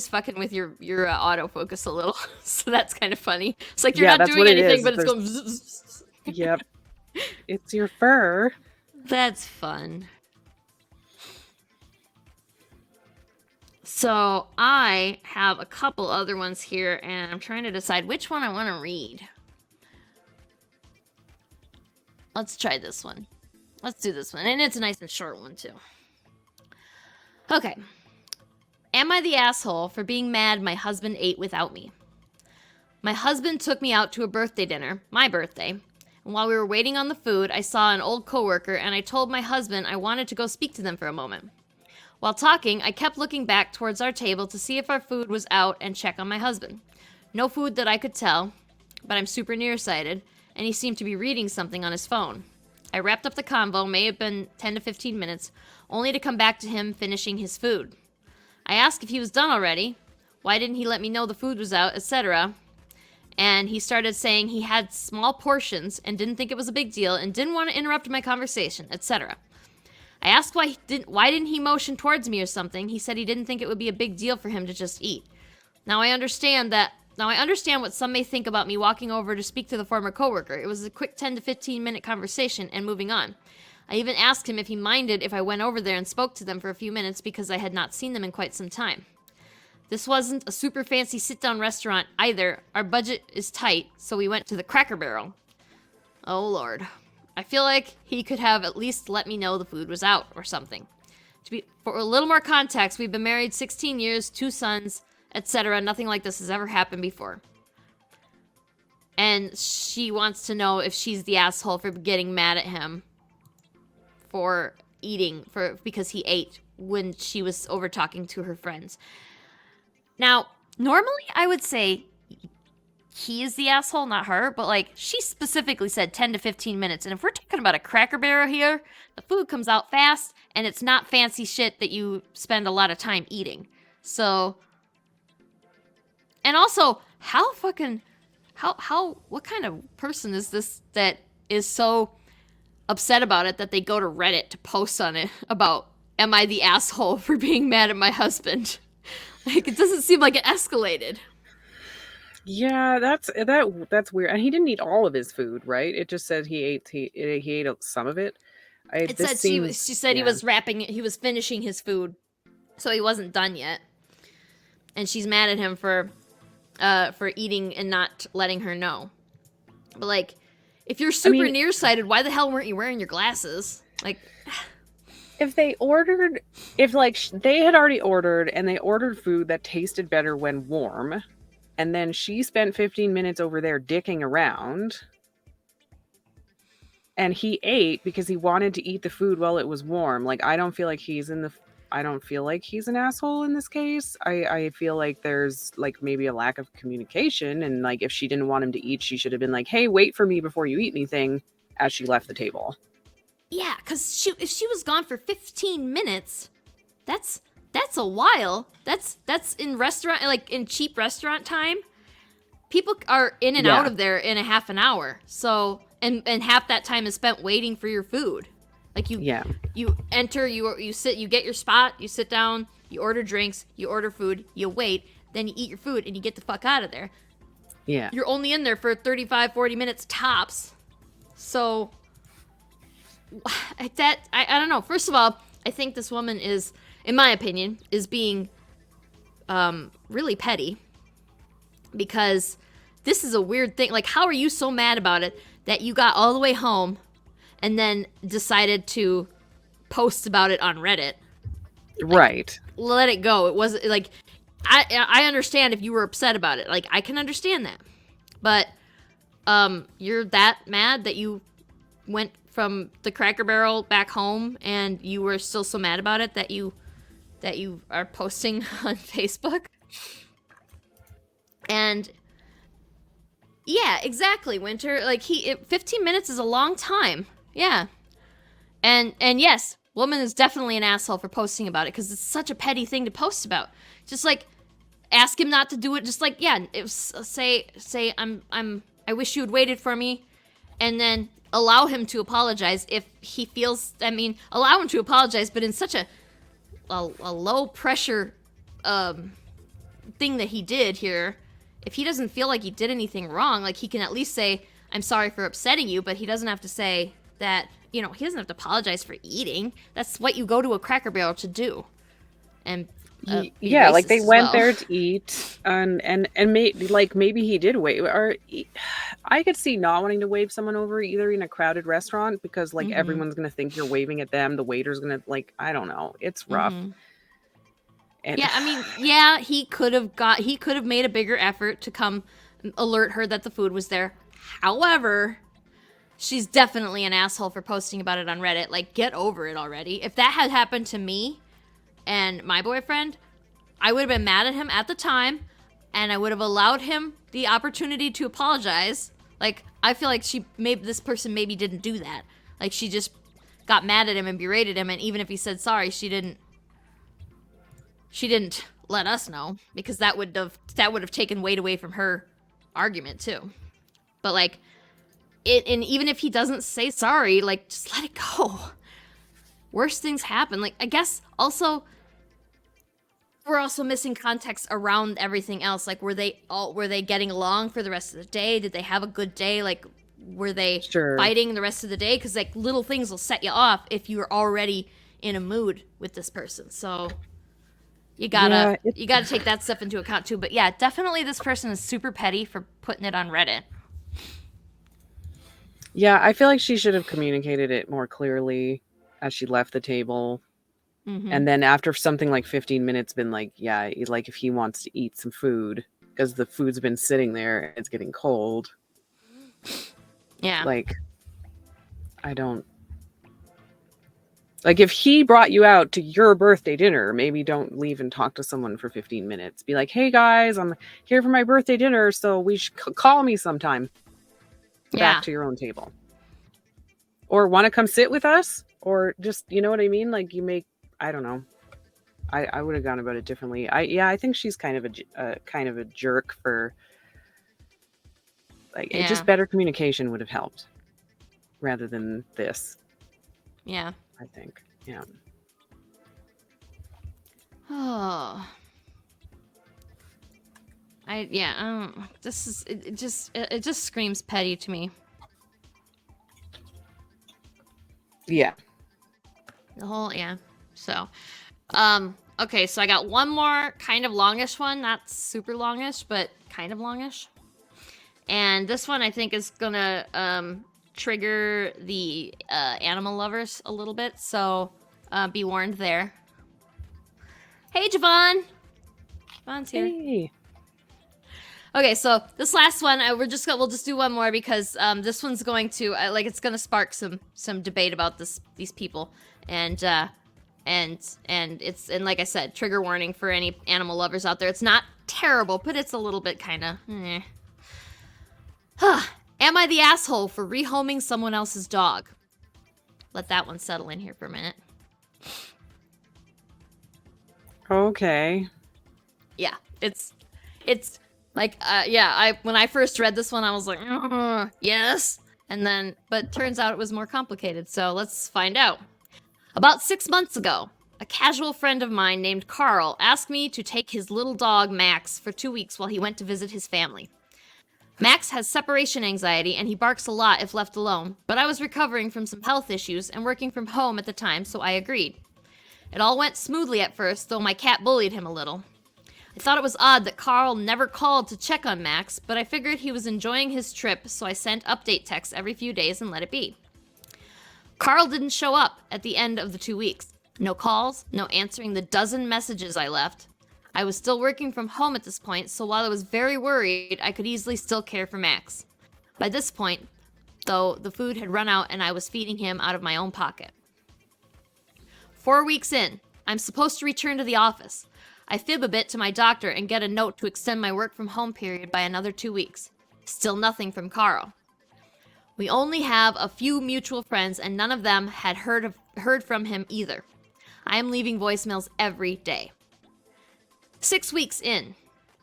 fucking with your autofocus a little, so that's kind of funny. It's like you're not doing anything, but it's going. Yep, it's your fur. That's fun. So I have a couple other ones here, and I'm trying to decide which one I want to read. Let's try this one. Let's do this one, and it's a nice and short one too. Okay. Am I the asshole for being mad my husband ate without me? My husband took me out to a birthday dinner, my birthday, and while we were waiting on the food, I saw an old coworker and I told my husband I wanted to go speak to them for a moment. While talking, I kept looking back towards our table to see if our food was out and check on my husband. No food that I could tell, but I'm super nearsighted, and he seemed to be reading something on his phone. I wrapped up the convo, may have been 10 to 15 minutes, only to come back to him finishing his food. I asked if he was done already, why didn't he let me know the food was out, etc. And he started saying he had small portions and didn't think it was a big deal and didn't want to interrupt my conversation, etc. I asked why didn't he motion towards me or something. He said he didn't think it would be a big deal for him to just eat. Now I understand what some may think about me walking over to speak to the former coworker. It was a quick 10 to 15 minute conversation and moving on. I even asked him if he minded if I went over there and spoke to them for a few minutes because I had not seen them in quite some time. This wasn't a super fancy sit-down restaurant either. Our budget is tight, so we went to the Cracker Barrel. Oh lord. I feel like he could have at least let me know the food was out or something. For a little more context, we've been married 16 years, 2 sons, etc. Nothing like this has ever happened before. And she wants to know if she's the asshole for getting mad at him for eating, because he ate when she was over talking to her friends. Now, normally I would say he is the asshole, not her, but like she specifically said 10 to 15 minutes. And if we're talking about a Cracker Barrel here, the food comes out fast and it's not fancy shit that you spend a lot of time eating. So, and also, what kind of person is this that is so upset about it that they go to Reddit to post on it about, am I the asshole for being mad at my husband? Like, it doesn't seem like it escalated. Yeah, that's weird. And he didn't eat all of his food, right? It just said he ate some of it. She said he was finishing his food, so he wasn't done yet. And she's mad at him for eating and not letting her know. But like, if you're super nearsighted, why the hell weren't you wearing your glasses? Like, if they had already ordered and they ordered food that tasted better when warm, and then she spent 15 minutes over there dicking around, and he ate because he wanted to eat the food while it was warm. Like, I don't feel like he's an asshole in this case. I feel like there's like maybe a lack of communication, and like if she didn't want him to eat, she should have been like, hey, wait for me before you eat anything, as she left the table. Yeah, because if she was gone for 15 minutes, that's a while. That's in restaurant, like in cheap restaurant time. People are in and out of there in a half an hour. So, and half that time is spent waiting for your food. Like you enter, you sit, you get your spot, you sit down, you order drinks, you order food, you wait, then you eat your food and you get the fuck out of there. Yeah. You're only in there for 35, 40 minutes tops. So, I don't know. First of all, I think this woman is, in my opinion, is being really petty, because this is a weird thing. Like, how are you so mad about it that you got all the way home and then decided to post about it on Reddit? Right. Let it go. It wasn't like, I understand if you were upset about it. Like, I can understand that. But you're that mad that you went from the Cracker Barrel back home and you were still so mad about it that you are posting on Facebook? And yeah, exactly, Winter. Like 15 minutes is a long time. Yeah. And yes, woman is definitely an asshole for posting about it because it's such a petty thing to post about. Just like ask him not to do it. Just like, yeah, it was, say I wish you had waited for me, and then allow him to apologize if he feels. I mean, allow him to apologize, but in such a low pressure thing that he did here. If he doesn't feel like he did anything wrong, like he can at least say, "I'm sorry for upsetting you," but he doesn't have to say that. You know, he doesn't have to apologize for eating. That's what you go to a Cracker Barrel to do. And yeah, like they went there to eat, and maybe he did wave, or I could see not wanting to wave someone over either in a crowded restaurant because like everyone's gonna think you're waving at them. The waiter's gonna like, I don't know, it's rough. And yeah, I mean, yeah, he could have made a bigger effort to come alert her that the food was there. However, she's definitely an asshole for posting about it on Reddit. Like, get over it already. If that had happened to me and my boyfriend, I would have been mad at him at the time, and I would have allowed him the opportunity to apologize. Like, I feel like this person maybe didn't do that. Like, she just got mad at him and berated him, and even if he said sorry, she didn't let us know, because that would have taken weight away from her argument too. But like, and even if he doesn't say sorry, like, just let it go. Worse things happen. Like, I guess also we're also missing context around everything else. Like, were they getting along for the rest of the day? Did they have a good day? Like, were they fighting the rest of the day? Because like, little things will set you off if you're already in a mood with this person. So you gotta take that stuff into account too. But yeah, definitely this person is super petty for putting it on Reddit. Yeah, I feel like she should have communicated it more clearly as she left the table. And then after something like 15 minutes, been like, yeah, like if he wants to eat some food, because the food's been sitting there, it's getting cold. Yeah. Like, I don't... Like, if he brought you out to your birthday dinner, maybe don't leave and talk to someone for 15 minutes. Be like, hey guys, I'm here for my birthday dinner, so we should call me sometime. Back to your own table. Or want to come sit with us? Or just, you know what I mean? Like, you make, I don't know. I would have gone about it differently. I think she's kind of a jerk for, like, just better communication would have helped rather than this. Yeah. I think. Yeah. Oh. This is it just screams petty to me. Yeah. The whole So, okay, so I got one more kind of longish one, not super longish, but kind of longish. And this one I think is gonna trigger the animal lovers a little bit, so be warned there. Hey, Javon. Javon's here. Hey. Okay, so this last one, we'll just do one more because this one's going to it's gonna spark some debate about these people, and like I said, trigger warning for any animal lovers out there. It's not terrible, but it's a little bit kind of. Am I the asshole for rehoming someone else's dog? Let that one settle in here for a minute. Okay. Yeah, it's like, when I first read this one, I was like, yes. And then, but turns out it was more complicated. So let's find out. About 6 months ago, a casual friend of mine named Carl asked me to take his little dog, Max, for 2 weeks while he went to visit his family. Max has separation anxiety and he barks a lot if left alone, but I was recovering from some health issues and working from home at the time, so I agreed. It all went smoothly at first, though my cat bullied him a little. I thought it was odd that Carl never called to check on Max, but I figured he was enjoying his trip, so I sent update texts every few days and let it be. Carl didn't show up at the end of the 2 weeks. No calls, no answering the dozen messages I left. I was still working from home at this point, so while I was very worried, I could easily still care for Max. By this point, though, the food had run out and I was feeding him out of my own pocket. 4 weeks in, I'm supposed to return to the office. I fib a bit to my doctor and get a note to extend my work from home period by another 2 weeks. Still nothing from Carl. We only have a few mutual friends and none of them had heard from him either. I am leaving voicemails every day. 6 weeks in,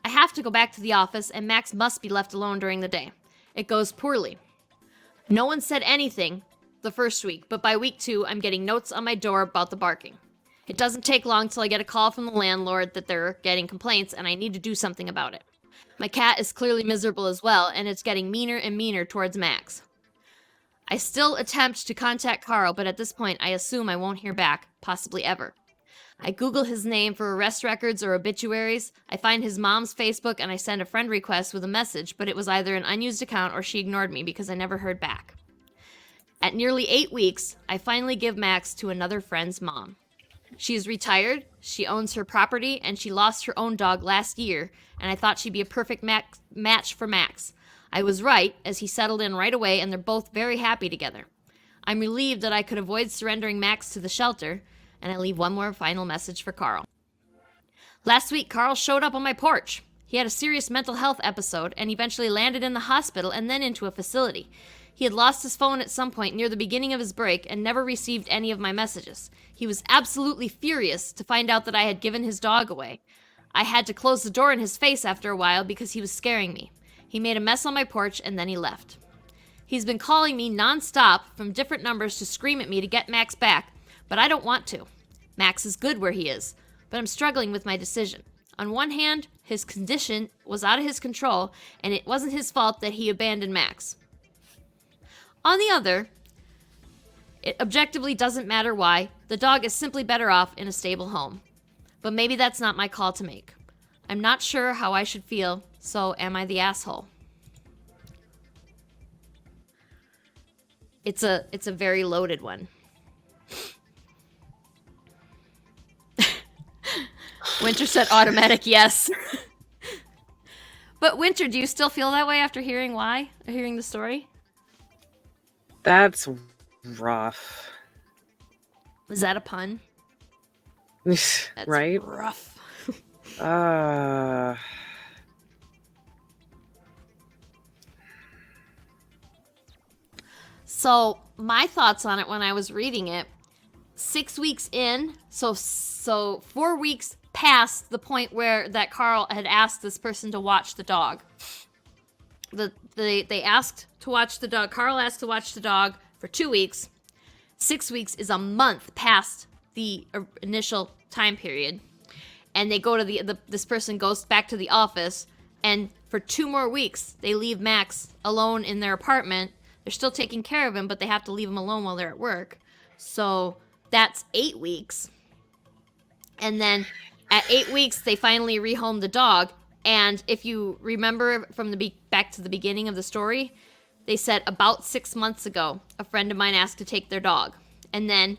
I have to go back to the office and Max must be left alone during the day. It goes poorly. No one said anything the first week, but by week 2, I'm getting notes on my door about the barking. It doesn't take long till I get a call from the landlord that they're getting complaints and I need to do something about it. My cat is clearly miserable as well, and it's getting meaner and meaner towards Max. I still attempt to contact Carl, but at this point, I assume I won't hear back, possibly ever. I Google his name for arrest records or obituaries. I find his mom's Facebook and I send a friend request with a message, but it was either an unused account or she ignored me because I never heard back. At nearly 8 weeks, I finally give Max to another friend's mom. She is retired, she owns her property, and she lost her own dog last year, and I thought she'd be a perfect match for Max. I was right, as he settled in right away and they're both very happy together. I'm relieved that I could avoid surrendering Max to the shelter, and I leave one more final message for Carl. Last week, Carl showed up on my porch. He had a serious mental health episode and eventually landed in the hospital and then into a facility. He had lost his phone at some point near the beginning of his break and never received any of my messages. He was absolutely furious to find out that I had given his dog away. I had to close the door in his face after a while because he was scaring me. He made a mess on my porch and then he left. He's been calling me nonstop from different numbers to scream at me to get Max back, but I don't want to. Max is good where he is, but I'm struggling with my decision. On one hand, his condition was out of his control, and it wasn't his fault that he abandoned Max. On the other, it objectively doesn't matter why. The dog is simply better off in a stable home. But maybe that's not my call to make. I'm not sure how I should feel, so am I the asshole? It's a very loaded one. Winter said automatic yes. But Winter, do you still feel that way after hearing the story? That's rough. Was that a pun? That's right? Rough. So my thoughts on it when I was reading it, 6 weeks in, so 4 weeks past the point where that Carl had asked this person to watch the dog. They asked to watch the dog. Carl asked to watch the dog for 2 weeks. 6 weeks is a month past the initial time period. And they go to this person goes back to the office, and for 2 more weeks, they leave Max alone in their apartment. They're still taking care of him, but they have to leave him alone while they're at work. So that's 8 weeks. And then at 8 weeks, they finally rehome the dog. And if you remember from back to the beginning of the story, they said about 6 months ago, a friend of mine asked to take their dog. And then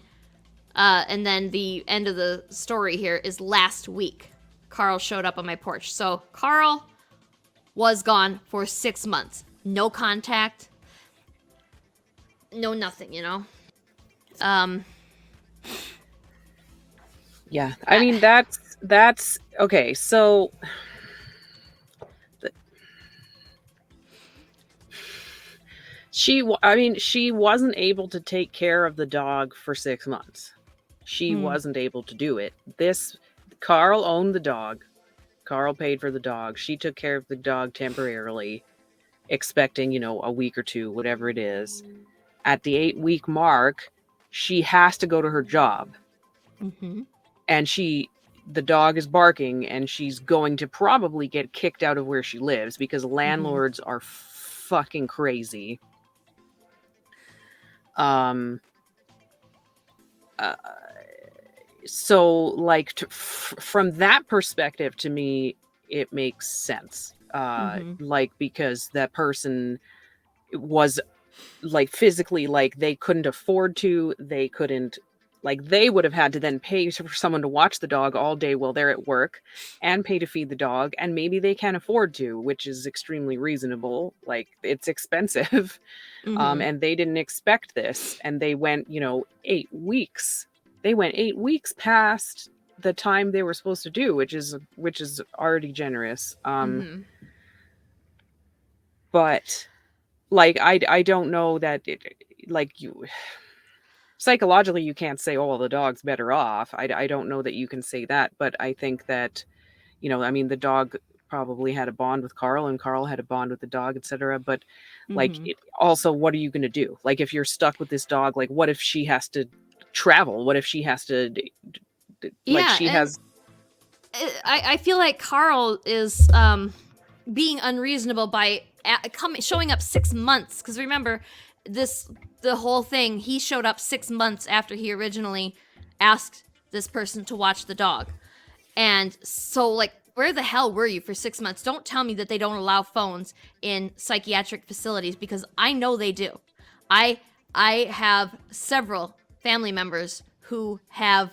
the end of the story here is last week. Carl showed up on my porch. So Carl was gone for 6 months. No contact. No nothing, you know? Yeah. I mean, that's okay. So she wasn't able to take care of the dog for 6 months. She wasn't able to do it. Carl owned the dog. Carl paid for the dog. She took care of the dog temporarily, expecting, a week or two, whatever it is. At the 8-week mark, she has to go to her job. Mm-hmm. And the dog is barking, and she's going to probably get kicked out of where she lives because landlords are fucking crazy. So like from that perspective, to me, it makes sense. Like, because that person was like physically, like they couldn't afford to, they couldn't Like they would have had to then pay for someone to watch the dog all day while they're at work and pay to feed the dog. And maybe they can't afford to, which is extremely reasonable. Like it's expensive. Mm-hmm. And they didn't expect this. And they went, 8 weeks. They went 8 weeks past the time they were supposed to do, which is already generous. Mm-hmm. But like, I don't know that you psychologically you can't say, oh, the dog's better off. I don't know that you can say that, but I think that, the dog probably had a bond with Carl and Carl had a bond with the dog, etc. But like, Mm-hmm. also, what are you going to do? Like, if you're stuck with this dog, like, what if she has to travel? What if she has to, like, Yeah, she and has... I feel like Carl is being unreasonable by showing up 6 months. Because remember, the whole thing, he showed up 6 months after he originally asked this person to watch the dog. And so, like, where the hell were you for 6 months? Don't tell me that they don't allow phones in psychiatric facilities, because I know they do. I have several family members who have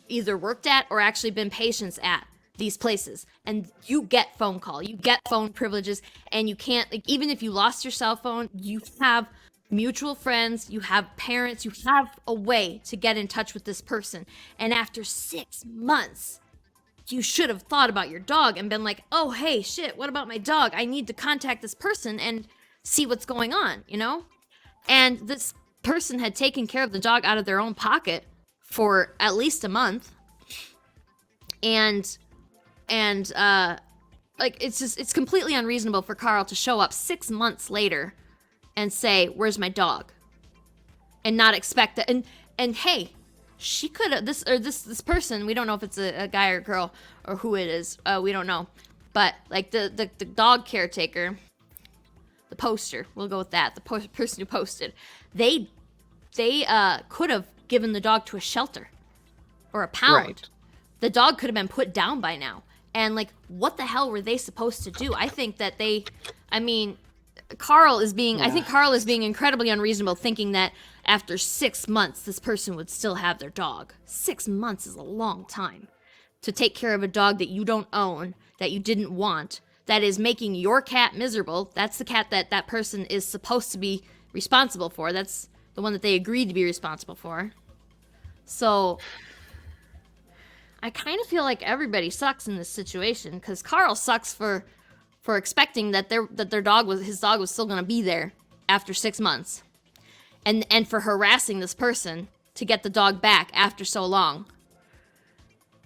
either worked at or actually been patients at these places, and you get phone call, you get phone privileges, and you can't, like, even if you lost your cell phone, you have mutual friends, you have parents, you have a way to get in touch with this person. And after 6 months, you should have thought about your dog and been like, oh, hey, shit, what about my dog? I need to contact this person and see what's going on, And this person had taken care of the dog out of their own pocket for at least a month. And like, it's completely unreasonable for Carl to show up 6 months later and say, where's my dog? And not expect that. And hey, she could have, this person, we don't know if it's a guy or a girl or who it is. We don't know. But like the dog caretaker, the poster, we'll go with that. The person who posted, they could have given the dog to a shelter or a pound. Right. The dog could have been put down by now. And like, what the hell were they supposed to do? I think that Carl is being, I think Carl is being incredibly unreasonable, thinking that after 6 months, this person would still have their dog. 6 months is a long time to take care of a dog that you don't own, that you didn't want, that is making your cat miserable. That's the cat that person is supposed to be responsible for. That's the one that they agreed to be responsible for. So I kind of feel like everybody sucks in this situation, because Carl sucks for expecting that his dog was still going to be there after 6 months, and for harassing this person to get the dog back after so long.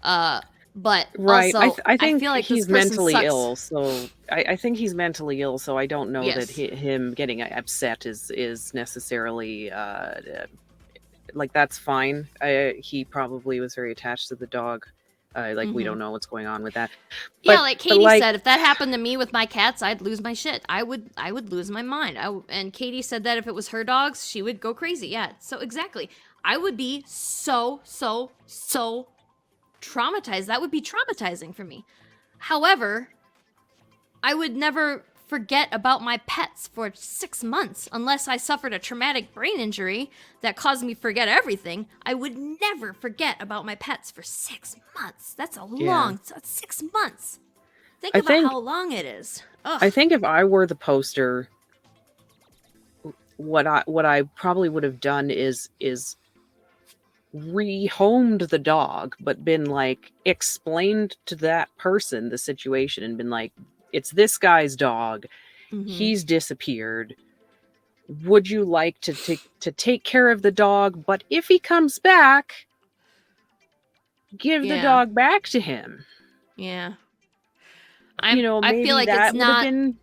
But right, also, I think I feel like he's this person mentally sucks. ill. So I think he's mentally ill. So I don't know Yes. that him getting upset is necessarily like, that's fine. He probably was very attached to the dog. We don't know what's going on with that. Yeah, But- like but, Katie like- said, if that happened to me with my cats, I'd lose my shit. I would lose my mind. And Katie said that if it was her dogs, she would go crazy. Yeah, so exactly. I would be so traumatized. That would be traumatizing for me. However, I would never forget about my pets for 6 months unless I suffered a traumatic brain injury that caused me to forget everything. I would never forget about my pets for 6 months. That's that's 6 months. Think about how long it is. Ugh. I think if I were the poster, what I probably would have done is rehomed the dog, but been like, explained to that person the situation and been like, it's this guy's dog. He's disappeared. Would you like to take care of the dog? But if he comes back, give the dog back to him. Yeah. I feel like it's not. Been...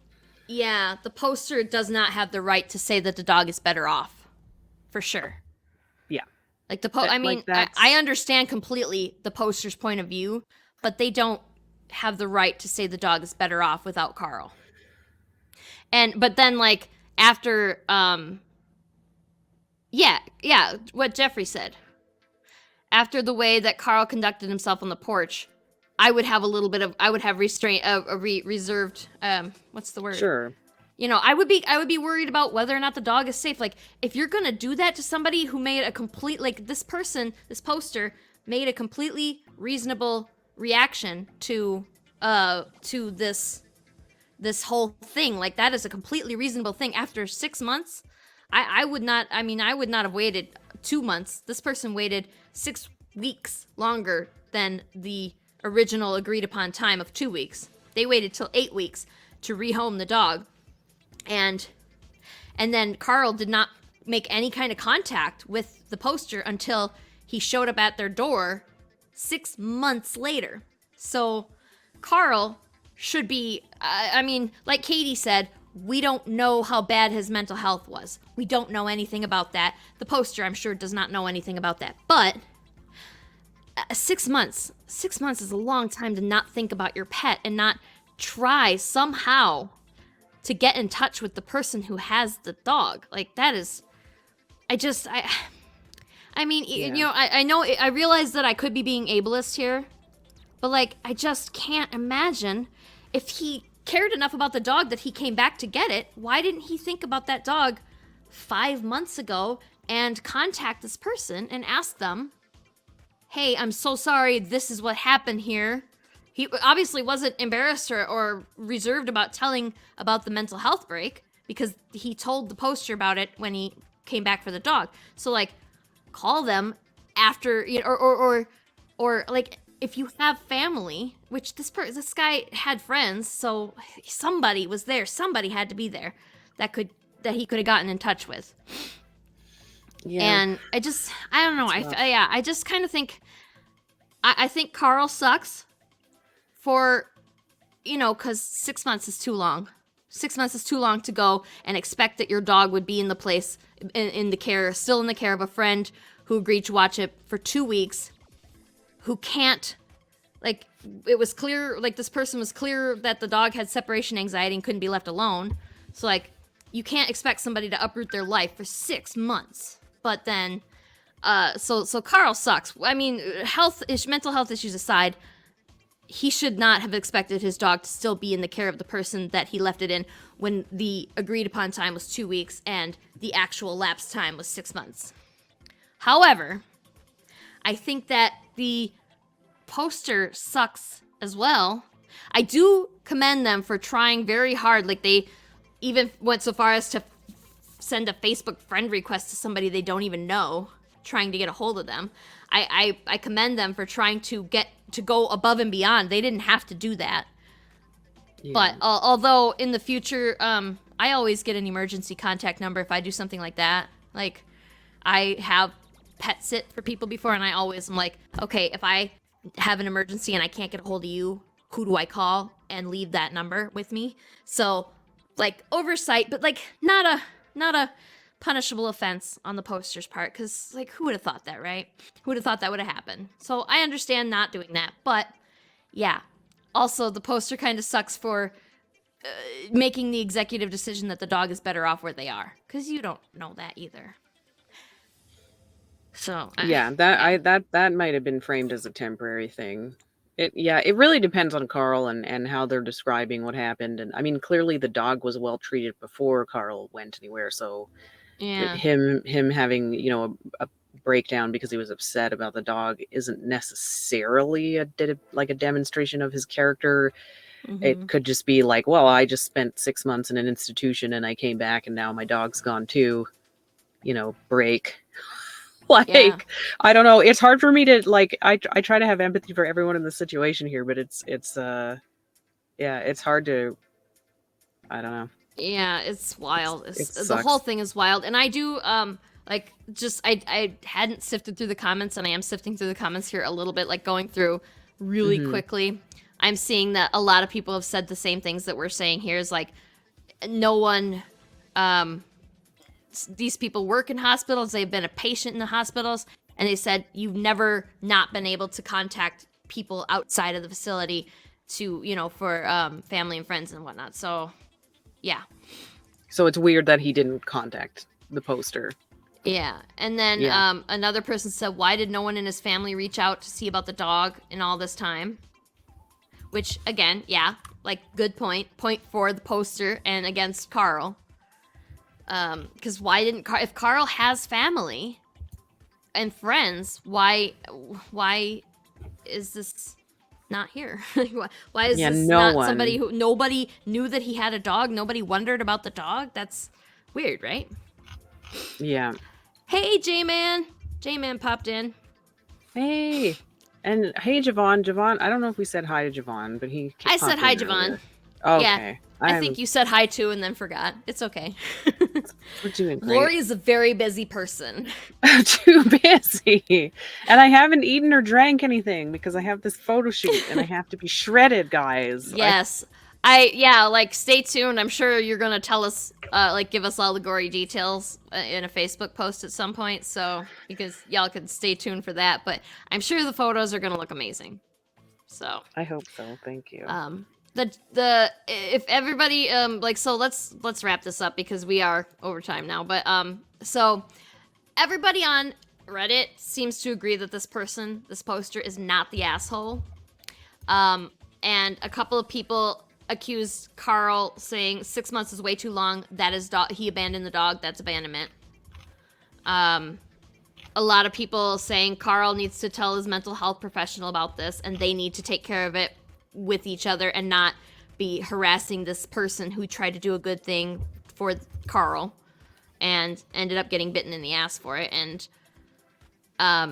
Yeah, the poster does not have the right to say that the dog is better off, for sure. Yeah. Like I understand completely the poster's point of view, but they don't have the right to say the dog is better off without Carl. But then, like, after what Jeffrey said, after the way that Carl conducted himself on the porch, I would have restraint, reserved, what's the word? Sure. You know, I would be worried about whether or not the dog is safe. Like, if you're gonna do that to somebody who made a complete, like, this poster made a completely reasonable reaction to this whole thing. Like, that is a completely reasonable thing. After 6 months, I would not have waited 2 months. This person waited 6 weeks longer than the original agreed upon time of 2 weeks. They waited till 8 weeks to rehome the dog. And then Carl did not make any kind of contact with the poster until he showed up at their door 6 months later. So Carl should be, I mean, like Katie said, we don't know how bad his mental health was. We don't know anything about that. The poster, I'm sure, does not know anything about that. But 6 months. 6 months is a long time to not think about your pet and not try somehow to get in touch with the person who has the dog. Like, that is, I mean, you know, I know, I realize that I could be being ableist here, but, like, I just can't imagine if he cared enough about the dog that he came back to get it. Why didn't he think about that dog 5 months ago and contact this person and ask them, hey, I'm so sorry, this is what happened here. He obviously wasn't embarrassed or reserved about telling about the mental health break because he told the poster about it when he came back for the dog. So, like, call them after, you know, or like, if you have family, which this guy had friends, so somebody was there. Somebody had to be there that he could have gotten in touch with. Yeah. And I don't know. I just kind of think, I think Carl sucks. For, you know, because 6 months is too long. 6 months is too long to go and expect that your dog would be in the place, still in the care of a friend who agreed to watch it for 2 weeks, who can't, like, it was clear, like, this person was clear that the dog had separation anxiety and couldn't be left alone. So, like, you can't expect somebody to uproot their life for 6 months. But then, so Carl sucks. I mean, mental health issues aside, he should not have expected his dog to still be in the care of the person that he left it in when the agreed upon time was 2 weeks and the actual lapse time was 6 months. However, I think that the poster sucks as well. I do commend them for trying very hard. Like, they even went so far as to send a Facebook friend request to somebody they don't even know, trying to get a hold of them. I commend them for trying to go above and beyond. They didn't have to do that. Yeah. But although in the future, I always get an emergency contact number if I do something like that. Like, I have pet sit for people before, and I always am like, okay, if I have an emergency and I can't get a hold of you, who do I call? And leave that number with me. So, like, oversight, but, like, not a punishable offense on the poster's part, because, like, who would have thought that, right? Who would have thought that would have happened? So I understand not doing that, but yeah. Also, the poster kind of sucks for making the executive decision that the dog is better off where they are, because you don't know that either. So that might have been framed as a temporary thing. It really depends on Carl and how they're describing what happened. And I mean, clearly the dog was well treated before Carl went anywhere, so yeah, him having, you know, a breakdown because he was upset about the dog isn't necessarily a demonstration of his character. Mm-hmm. It could just be like, well, I just spent 6 months in an institution and I came back and now my dog's gone too, you know, break. Like, yeah. I don't know. It's hard for me to, like, I try to have empathy for everyone in the situation here, but it's hard to, I don't know. Yeah, it's wild. The whole thing is wild. And I do, I hadn't sifted through the comments, and I am sifting through the comments here a little bit, like, going through really quickly. I'm seeing that a lot of people have said the same things that we're saying here, is like, no one, these people work in hospitals, they've been a patient in the hospitals, and they said you've never not been able to contact people outside of the facility to, you know, for family and friends and whatnot. So, yeah. So it's weird that he didn't contact the poster. Yeah. And then another person said, why did no one in his family reach out to see about the dog in all this time? Which, again, yeah, like, good point for the poster and against Carl. Because why didn't if Carl has family and friends, why is this not here? Why is this no not one. somebody who nobody knew that he had a dog? Nobody wondered about the dog? That's weird, right? Yeah. Hey, J-Man. J-Man popped in. Hey. And hey, Javon. Javon, I don't know if we said hi to Javon, but I said hi, Javon. Okay. Yeah, I think you said hi too and then forgot. It's okay. We're doing great. Laurie is a very busy person. Too busy. And I haven't eaten or drank anything because I have this photo shoot and I have to be shredded, guys. Yes. Stay tuned. I'm sure you're going to tell us, give us all the gory details in a Facebook post at some point. So, because y'all can stay tuned for that. But I'm sure the photos are going to look amazing. So. I hope so. Thank you. If everybody, so let's wrap this up because we are over time now. But, so everybody on Reddit seems to agree that this poster is not the asshole. And a couple of people accused Carl, saying 6 months is way too long. That is he abandoned the dog. That's abandonment. A lot of people saying Carl needs to tell his mental health professional about this, and they need to take care of it with each other and not be harassing this person who tried to do a good thing for Carl and ended up getting bitten in the ass for it. And I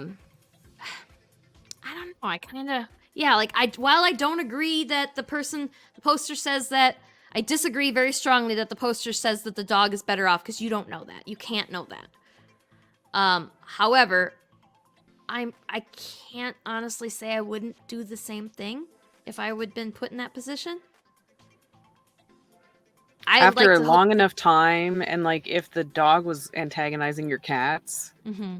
don't know. I kind of. Yeah, while I don't agree that the poster says that, I disagree very strongly that the poster says that the dog is better off, because you don't know that. You can't know that. However, I can't honestly say I wouldn't do the same thing if I would have been put in that position. After a long enough time, and if the dog was antagonizing your cats. Mm-hmm.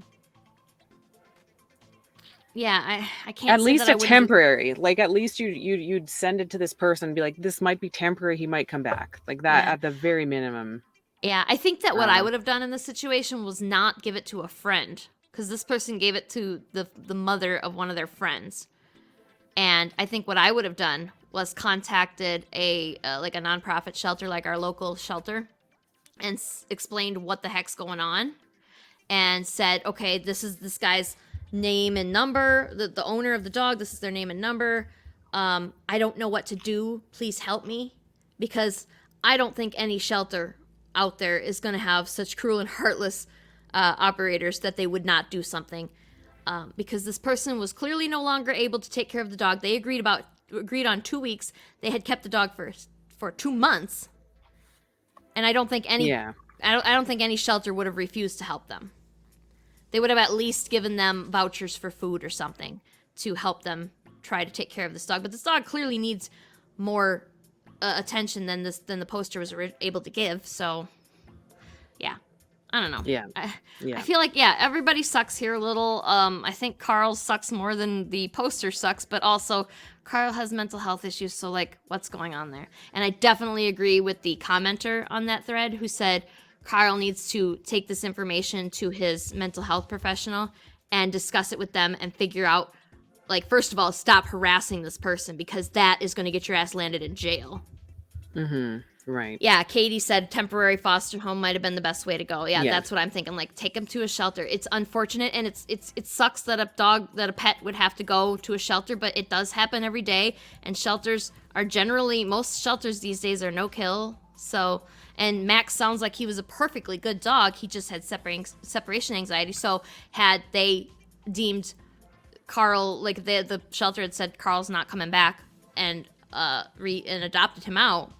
Yeah, I can't. At least a temporary. At least you'd send it to this person and be like, this might be temporary. He might come back. Like that, at the very minimum. Yeah, I think that what I would have done in this situation was not give it to a friend, because this person gave it to the mother of one of their friends. And I think what I would have done was contacted a nonprofit shelter, like our local shelter, and explained what the heck's going on, and said, okay, this is this guy's name and number, the owner of the dog, this is their name and number. I don't know what to do. Please help me, because I don't think any shelter out there is going to have such cruel and heartless operators that they would not do something. Because this person was clearly no longer able to take care of the dog. They agreed on 2 weeks. They had kept the dog for 2 months, and I don't think any I don't think any shelter would have refused to help them. They would have at least given them vouchers for food or something to help them try to take care of this dog. But this dog clearly needs more attention than the poster was able to give. So, yeah. I don't know. Yeah. I feel like, everybody sucks here a little. I think Carl sucks more than the poster sucks, but also Carl has mental health issues, so, what's going on there? And I definitely agree with the commenter on that thread who said Carl needs to take this information to his mental health professional and discuss it with them and figure out, first of all, stop harassing this person, because that is going to get your ass landed in jail. Mm-hmm. Right. Yeah, Katie said temporary foster home might have been the best way to go. Yeah, that's what I'm thinking. Take him to a shelter. It's unfortunate, and it sucks that a pet would have to go to a shelter, but it does happen every day. And shelters are most shelters these days are no kill. So, and Max sounds like he was a perfectly good dog. He just had separation anxiety. So, had they deemed Carl, the shelter had said Carl's not coming back, and adopted him out,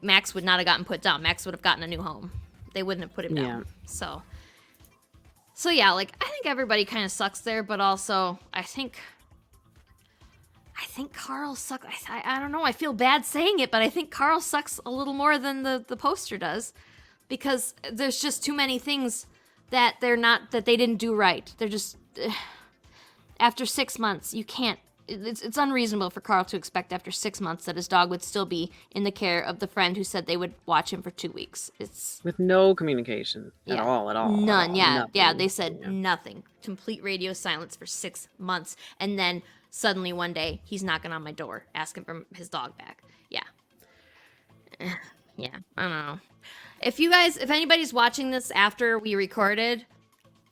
Max would not have gotten put down. Max would have gotten a new home. They wouldn't have put him down. So yeah, I think everybody kind of sucks there, but also I think Carl sucks. I don't know. I feel bad saying it, but I think Carl sucks a little more than the poster does, because there's just too many things that they didn't do right. They're just after 6 months, you can't. It's unreasonable for Carl to expect after 6 months that his dog would still be in the care of the friend who said they would watch him for 2 weeks. It's with no communication at all. None. Nothing. They said nothing. Complete radio silence for 6 months, and then suddenly one day he's knocking on my door asking for his dog back. Yeah. Yeah, I don't know. If anybody's watching this after we recorded,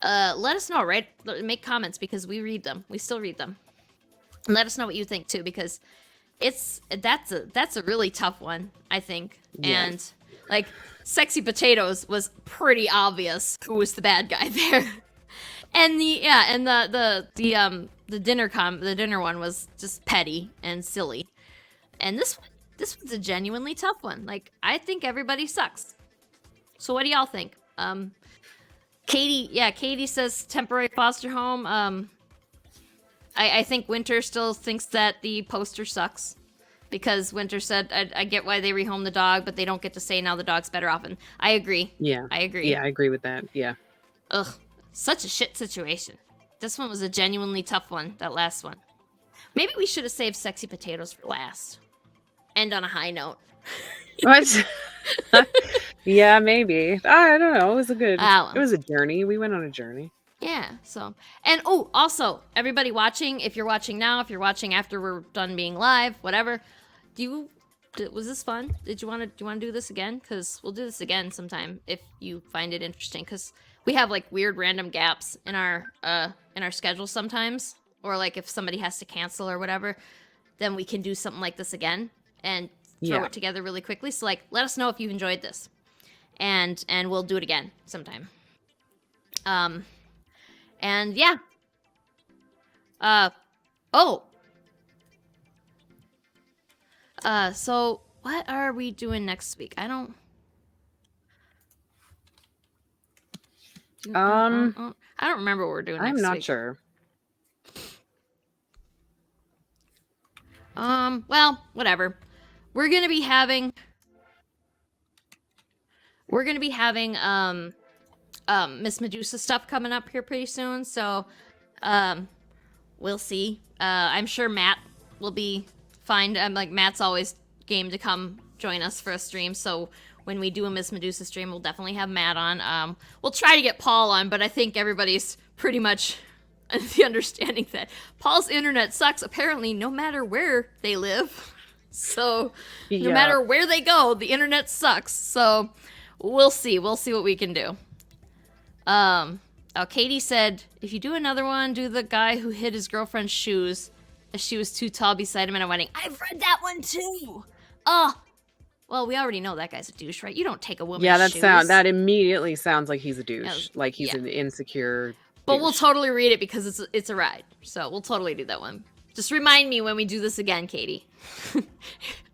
let us know, right? Make comments because we read them. We still read them. And let us know what you think too, because that's a really tough one, I think. Yeah. And like Sexy Potatoes was pretty obvious who was the bad guy there. And the dinner one was just petty and silly. And this one's a genuinely tough one. Like, I think everybody sucks. So what do y'all think? Katie says temporary foster home. I think Winter still thinks that the poster sucks. Because Winter said, I get why they rehome the dog, but they don't get to say now the dog's better off. And I agree. Yeah. I agree. Yeah, I agree with that. Yeah. Ugh. Such a shit situation. This one was a genuinely tough one, that last one. Maybe we should have saved Sexy Potatoes for last. End on a high note. What? Yeah, maybe. I don't know. It was a journey. We went on a journey. Yeah, so. And also, everybody watching, if you're watching now, if you're watching after we're done being live, whatever, was this fun? Do you want to do this again? Because we'll do this again sometime if you find it interesting. Because we have like weird random gaps in our schedule sometimes, or like if somebody has to cancel or whatever, then we can do something like this again and throw it together really quickly. So like, let us know if you enjoyed this, and we'll do it again sometime. And yeah. So what are we doing next week? I don't remember what we're doing next week. I'm not sure. Well, whatever. We're gonna be having Miss Medusa stuff coming up here pretty soon, so we'll see. I'm sure Matt will be fine. Matt's always game to come join us for a stream, so when we do a Miss Medusa stream, we'll definitely have Matt on. We'll try to get Paul on, but I think everybody's pretty much the understanding that Paul's internet sucks, apparently, no matter where they live. So, no matter where they go, the internet sucks. So, we'll see. We'll see what we can do. Katie said, if you do another one, do the guy who hid his girlfriend's shoes as she was too tall beside him at a wedding. I've read that one too. Well, we already know that guy's a douche, right? You don't take a woman's shoes. That immediately sounds like he's a douche. Like he's an insecure But douche. we'll totally read it because it's a ride. So we'll totally do that one. Just remind me when we do this again, Katie.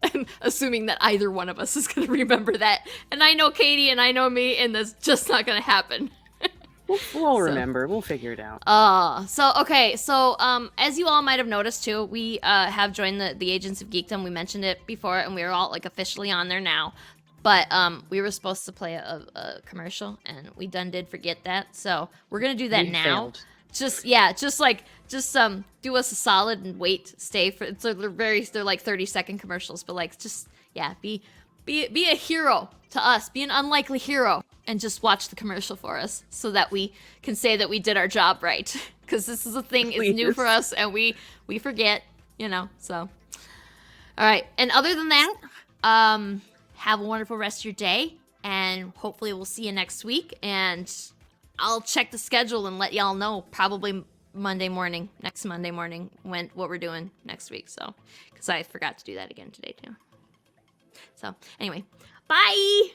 I'm assuming that either one of us is going to remember that. And I know Katie and I know me, and that's just not going to happen. We'll remember. We'll figure it out. So as you all might have noticed too, we have joined the Agents of Geekdom. We mentioned it before, and we're all like officially on there now. But we were supposed to play a commercial, and we did forget that. So we're gonna do that now. Failed. Just do us a solid and stay for. They're like 30-second commercials, but like be a hero to us. Be an unlikely hero. And just watch the commercial for us so that we can say that we did our job right. Because this is a thing, it's new for us, and we forget, so. All right, and other than that, have a wonderful rest of your day, and hopefully we'll see you next week, and I'll check the schedule and let y'all know probably next Monday morning, what we're doing next week, so. Because I forgot to do that again today, too. So, anyway, bye!